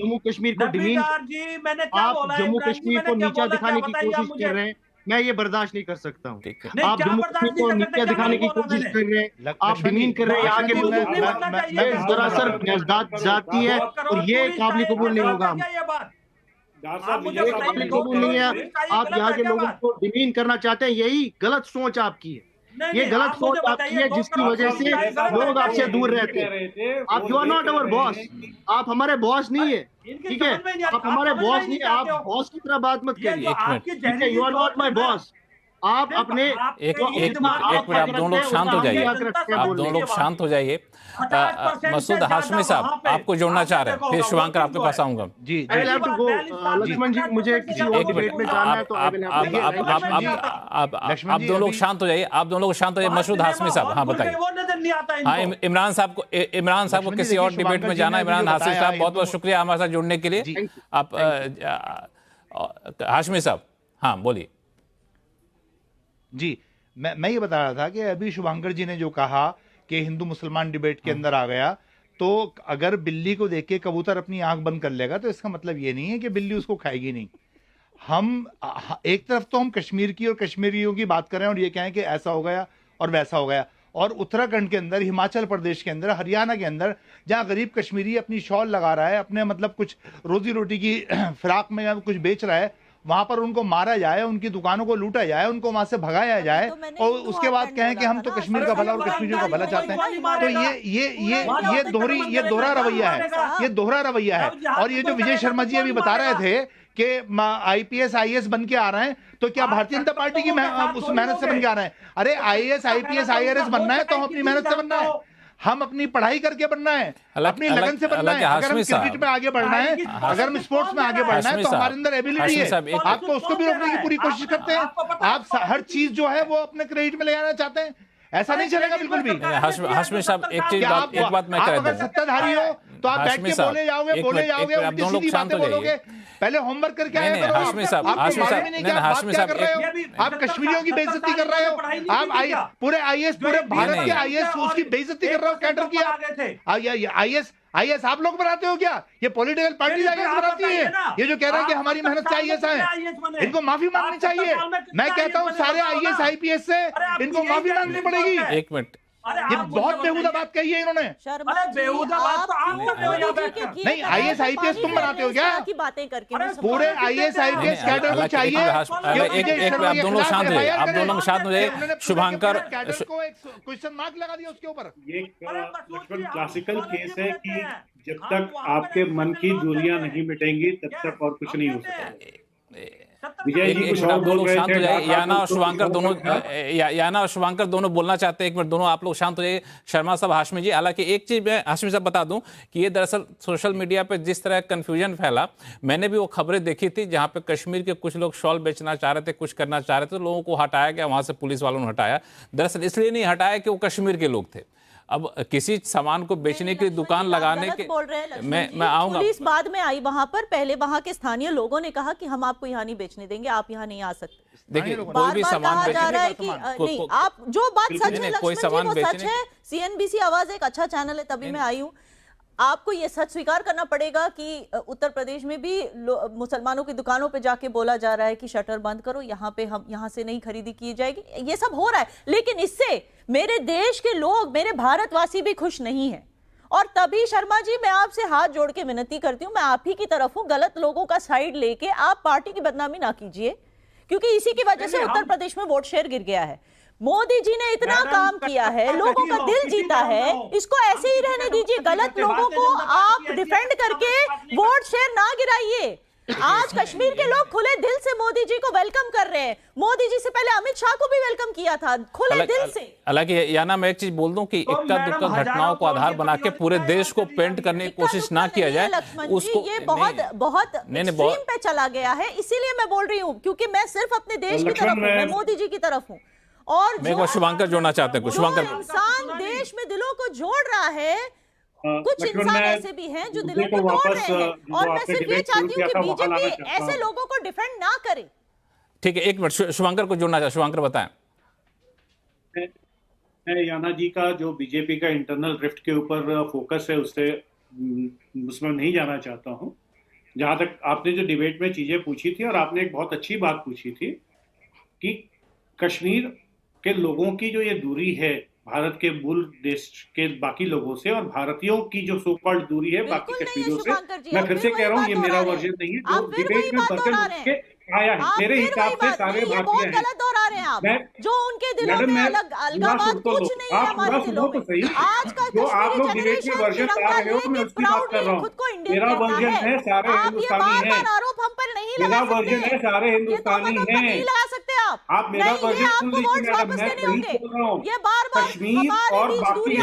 जम्मू कश्मीर को डिमीन, आप जम्मू कश्मीर को नीचा दिखाने की कोशिश कर रहे हैं। मैं ये बर्दाश्त नहीं कर सकता हूँ। आप जम्मू कश्मीर को नीचा दिखाने की कोशिश कर रहे हैं, आप डिमीन कर रहे हैं यहाँ के लोगों को। दरअसल जाती है और ये काबिल कबूल नहीं होगा। काबिल कबूल नहीं है। आप यहाँ के लोगों को डिमीन करना चाहते हैं, यही गलत सोच आपकी है। ये गलत सोच आपकी है जिसकी वजह से लोग आपसे दूर रहते हैं। आप you are not our boss, आप हमारे बॉस नहीं है, ठीक है? आप हमारे बॉस नहीं है, आप बॉस की तरह बात मत करिए, ठीक है? You are not my boss. आप अपने एक मिनट आप दोनों लोग शांत हो जाइए, आप दोनों लोग शांत हो जाइए। मसूद हाशमी साहब आपको जोड़ना चाह रहे हैं, फिर शिवांकर आपके पास आऊंगा। जी लक्ष्मण जी, मुझे किसी और डिबेट में जाना है तो आप दोनों लोग शांत हो जाइए, आप दोनों लोग शांत हो जाइए। मसूद हाशमी साहब हाँ बताइए। हाँ इमरान साहब को किसी और डिबेट में जाना है। इमरान हाशमी साहब बहुत बहुत शुक्रिया हमारे साथ जुड़ने के लिए। आप हाशमी साहब हाँ बोलिए। जी मैं ये बता रहा था कि अभी शुभांकर जी ने जो कहा कि हिंदू मुसलमान डिबेट के अंदर आ गया, तो अगर बिल्ली को देख के कबूतर अपनी आंख बंद कर लेगा तो इसका मतलब ये नहीं है कि बिल्ली उसको खाएगी नहीं। हम एक तरफ तो हम कश्मीर की और कश्मीरियों की बात कर रहे हैं और ये कहें कि ऐसा हो गया और वैसा हो गया, और उत्तराखंड के अंदर, हिमाचल प्रदेश के अंदर, हरियाणा के अंदर जहां गरीब कश्मीरी अपनी शॉल लगा रहा है, अपने मतलब कुछ रोजी रोटी की फिराक में कुछ बेच रहा है, वहां पर उनको मारा जाए, उनकी दुकानों को लूटा जाए, उनको वहां से भगाया जाए और उसके बाद कहें कि हम तो कश्मीर का भला और कश्मीरियों का भला चाहते हैं। तो ये दोहरा रवैया है, ये दोहरा रवैया है। और ये जो विजय शर्मा जी अभी बता रहे थे कि IPS IAS बन के आ रहे हैं, तो क्या भारतीय जनता पार्टी की उस मेहनत से बन के आ रहे हैं? अरे IAS IPS IRS बनना है तो हम अपनी मेहनत से बनना है, हम अपनी पढ़ाई करके बनना है, अपनी लगन से बनना है। अगर हम क्रिकेट में आगे बढ़ना है, अगर हम स्पोर्ट्स में आगे बढ़ना है, तो हमारे अंदर एबिलिटी है। आप तो उसको भी रोकने की पूरी कोशिश करते हैं। आप हर चीज जो है वो अपने क्रेडिट में ले आना चाहते हैं, ऐसा नहीं चलेगा बिल्कुल भी। हाशमी साहब एक बात मैं कह दूं, अगर सत्ताधारी हो तो आप बैठ के बोले जाओगे उल्टी सीधी बातें बोलोगे। पहले होमवर्क करके आया करो। हाशमी साहब आप कश्मीरियों की बेइज्जती कर रहे हो, आप पूरे IAS, पूरे भारत के IAS उसकी बेइज्जती कर रहे हो, कैडर की। IAS आप लोग बनाते हो क्या? ये पॉलिटिकल पार्टी IAS बनाती है। ये जो कह रहे हैं कि हमारी मेहनत से IAS आए, इनको माफी मांगनी चाहिए। मैं कहता हूँ सारे IAS IPS से इनको माफी मांगनी पड़ेगी। एक मिनट, ये बहुत बेहुदा बात कही है इन्होंने। नहीं, IAS IPS तुम बनाते हो क्या? बातें करके पूरे IAS IPS कैडर को चाहिए। आप दोनों शांत हो जाइए, आप दोनों शांत हो जाइए। शुभांकर को एक क्वेश्चन मार्क लगा दिया उसके ऊपर। ये लक्ष्मण क्लासिकल केस है कि जब तक आपके मन की दूरियां नहीं मिटेंगी तब तक और कुछ नहीं हो सकता। विजय जी कुछ और बोल रहे थे। याना और शुभांकर दोनों बोलना चाहते हैं। एक मिनट, दोनों आप लोग शांत हो जाइए। शर्मा साहब, हाशमी जी। हालांकि एक चीज मैं हाशमी साहब बता दूं कि ये दरअसल सोशल मीडिया पे जिस तरह कंफ्यूजन फैला, मैंने भी वो खबरें देखी थी जहां पे कश्मीर के कुछ लोग शॉल बेचना चाह रहे थे, कुछ करना चाह रहे थे, तो लोगों को हटाया गया, वहां से पुलिस वालों ने हटाया। दरअसल इसलिए नहीं हटाया कि वो कश्मीर के लोग थे। अब किसी सामान को बेचने की दुकान लगाने के बोल रहे हैं मैं आऊंगा। पुलिस बाद में आई वहां पर, पहले वहां के स्थानीय लोगों ने कहा कि हम आपको यहाँ नहीं बेचने देंगे, आप यहाँ नहीं आ सकते। देखिए, कोई भी सामान कहा जा रहा है कि नहीं, आप जो बात सच है कोई सामान वो सच है। CNBC आवाज एक अच्छा चैनल है, तभी मैं आई हूँ। आपको ये सच स्वीकार करना पड़ेगा कि उत्तर प्रदेश में भी मुसलमानों की दुकानों पे जाके बोला जा रहा है कि शटर बंद करो, यहाँ पे हम यहाँ से नहीं खरीदी की जाएगी। ये सब हो रहा है, लेकिन इससे मेरे देश के लोग, मेरे भारतवासी भी खुश नहीं है। और तभी शर्मा जी, मैं आपसे हाथ जोड़ के विनती करती हूँ, मैं आप ही की तरफ हूँ, गलत लोगों का साइड लेके आप पार्टी की बदनामी ना कीजिए, क्योंकि इसी की वजह से उत्तर प्रदेश में वोट शेयर गिर गया है। मोदी जी ने इतना काम किया है, लोगों का दिल जीता है, इसको ऐसे ही रहने दीजिए। गलत लोगों को आप डिफेंड करके वोट शेयर ना गिराइए। आज कश्मीर के लोग खुले दिल से मोदी जी को वेलकम कर रहे हैं। मोदी जी से पहले अमित शाह को भी वेलकम किया था, खुले दिल से। हालांकि याना, मैं एक चीज बोल दूं कि इक्का दुक्का घटनाओं को आधार बना के पूरे देश को पेंट करने की कोशिश ना किया जाए। उसको ये बहुत एक्सट्रीम पे चला गया है, इसीलिए मैं बोल रही हूँ, क्योंकि मैं सिर्फ अपने देश की तरफ हूँ, मैं मोदी जी की तरफ हूँ। और मैं शुभांकर जोड़ना चाहते हैं। शुभांकर, इंसान देश में दिलों को जोड़ रहा है, कुछ इंसान ऐसे भी हैं जो दिलों को तोड़ रहे हैं। और मैं सिर्फ ये चाहती हूँ कि बीजेपी ऐसे लोगों को डिफेंड ना करे। ठीक है, एक मिनट, शुभांकर को जोड़ना चाहते। शुभांकर बताएं। मैं याना जी का जो बीजेपी का इंटरनल ड्रिफ्ट के ऊपर फोकस है उसमें नहीं जाना चाहता हूँ। जहां तक आपने जो डिबेट में चीजें पूछी थी, और आपने एक बहुत अच्छी बात पूछी थी कि कश्मीर के लोगों की जो ये दूरी है भारत के मूल देश के बाकी लोगों से, और भारतीयों की जो सो कॉल्ड दूरी है बाकी कश्मीरियों से, मैं फिर से कह रहा हूँ, ये मेरा वर्जन नहीं है, जो डिबेट में वर्जन आया है मेरे हिसाब से सारे भारतीय हैं। गलत दोहरा रहे हैं आप, जो उनके दिलों में अलगाववाद कुछ नहीं है हमारे दिलों में। आज का जो आप लोग डिबेट में वर्जन ला रहे हो, मैं उसकी बात कर रहा हूँ। मेरा वर्जन है सारे हिंदुस्तानी हैं, आरोप हम पर नहीं मेरा वर्जन है सारे हिंदुस्तानी हैं। नहीं लगा सकते आप मेरा वर्जन सुन लीजिए मैडम, मैं वही बोल रहा हूँ। ये बार-बार कश्मीर और बाकी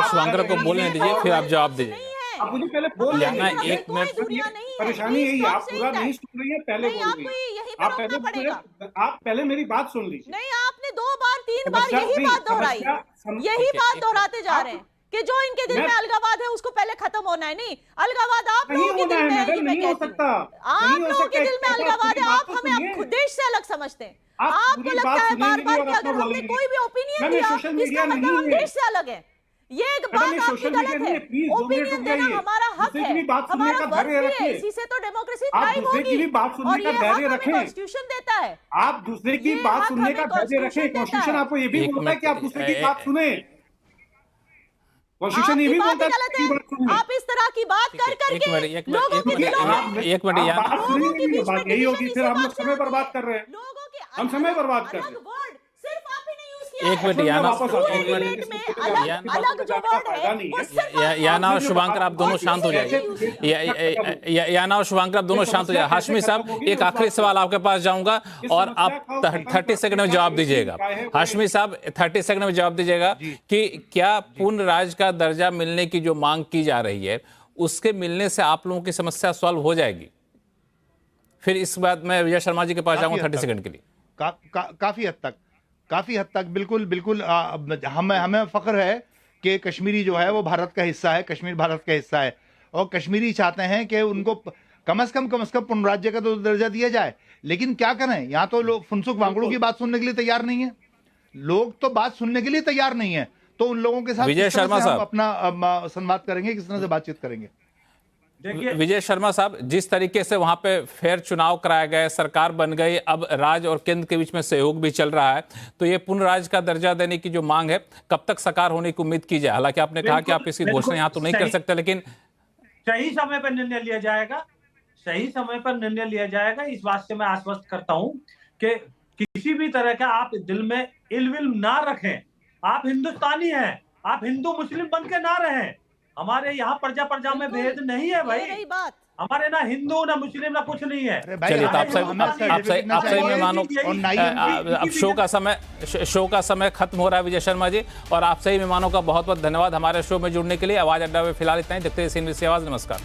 शुभांकर को बोलने दीजिए, फिर आप जवाब दीजिए। आप मुझे पहले बोल लेना, एक मिनट। परेशानी यही, आप पूरा नहीं सुन रही है, पहले बोल रही है। आप पहले मेरी बात सुन लीजिए। नहीं, आपने 2 बार 3 बार यही बात दोहराई, यही बात दोहराते जा रहे हैं कि जो इनके दिल में अलगावाद है उसको पहले खत्म होना है। नहीं, अलगावाद आप लोगों के दिल में है, नहीं हो सकता। आप लोगों के दिल में अलगावाद है, आप हमें खुद देश से अलग समझते हैं। आपको लगता है बार-बार कि अगर हमने कोई भी ओपिनियन दिया इसका मतलब हम देश से अलग है। ये एक मैडम, बात ये आपकी सोशल गलत मीडिया है। नहीं है, प्लीज 2 मिनट ओपिनियन रुक देना जाइए। हमारा हक दूसरे की है, भी बात सुनने हमारा का वर्क धैर्य भी है, रखिए। इसी से तो डेमोक्रेसी आप थ्राइव दूसरे की होगी। भी बात सुनने और का ये धैर्य हक हमें रखें। कॉन्स्टिट्यूशन देता है। आप दूसरे की ये बात हक सुनने का हमें धैर्य रखें। कॉन्स्टिट्यूशन देता कॉन्स्टिट्यूशन है। आपको ये भी एक बोलता है कि आप मिनट, दूसरे की बात सुने। कॉन्स्टिट्यूशन ये आपकी भी बात बोलता ही है गलत कि है। बात सुने। आप इस तरह की बात कर करके लोगों के दिलों में एक मिनट यार, बात लोगों सुनेंगे के नहीं, बीच बात में यही होगी, डिवीजन फिर इसी हम लोग बात से समय आती बर्बाद है। कर रहे हैं। लोगों के हम समय बर्बाद कर रहे अलग हैं। वर्ड सिर्फ आप ही ने यूज किया एक है। मिनट याना, वापस आता हूं। एक मिनट डिबेट में अलग अलग जो वर्ड है वो सिर्फ याना और शुभांकर आप दोनों शांत हो जाइए। याना और शुभांकर आप दोनों शांत हो जाइए। हाशमी साहब, एक आखिरी सवाल आपके पास जाऊंगा और आप 30 सेकंड में जवाब दीजिएगा। हाशमी साहब 30 सेकंड में जवाब दीजिएगा कि क्या पूर्ण राज्य का दर्जा मिलने की जो मांग की जा रही है उसके मिलने से आप लोगों की समस्या सॉल्व हो जाएगी? फिर इस बात मैं विजय शर्मा जी के पास जाऊंगा 30 सेकंड के लिए। काफी हद तक बिल्कुल बिल्कुल हमें फख्र है कि कश्मीरी जो है वो भारत का हिस्सा है, कश्मीर भारत का हिस्सा है और कश्मीरी चाहते हैं कि उनको कम से कम पूर्ण राज्य का तो दर्जा दिया जाए। लेकिन क्या करें, यहाँ तो लोग फुनसुक वांगड़ू की बात सुनने के लिए तैयार नहीं है, लोग तो बात सुनने के लिए तैयार नहीं है। तो उन लोगों के साथ विजय शर्मा साहब अपना संवाद करेंगे, किस तरह से बातचीत करेंगे? विजय शर्मा साहब, जिस तरीके से वहां पे फेयर चुनाव कराया गया, सरकार बन गई, अब राज्य और केंद्र के बीच में सहयोग भी चल रहा है, तो ये पूर्ण राज्य का दर्जा देने की जो मांग है कब तक साकार होने की उम्मीद की जाए? हालांकि आपने कहा कि आप इसकी घोषणा यहां तो नहीं कर सकते, लेकिन सही समय पर निर्णय लिया जाएगा, सही समय पर निर्णय लिया जाएगा। इस बात से मैं आश्वस्त करता हूं कि किसी भी तरह का आप दिल में इलविल ना रखें। आप हिंदुस्तानी हैं, आप हिंदू मुस्लिम बन के ना रहें। हमारे यहाँ प्रजा में भेद नहीं है भाई। रही बात हमारे ना हिंदू ना मुस्लिम ना कुछ नहीं है। चलिए, तो आप सही में मानो अब शो का समय खत्म हो रहा है विजय शर्मा जी, और आप सही में मानो का बहुत बहुत धन्यवाद हमारे शो में जुड़ने के लिए। आवाज अड्डा में फिलहाल इतना ही। देखते रहिए सीनियर आवाज। नमस्कार।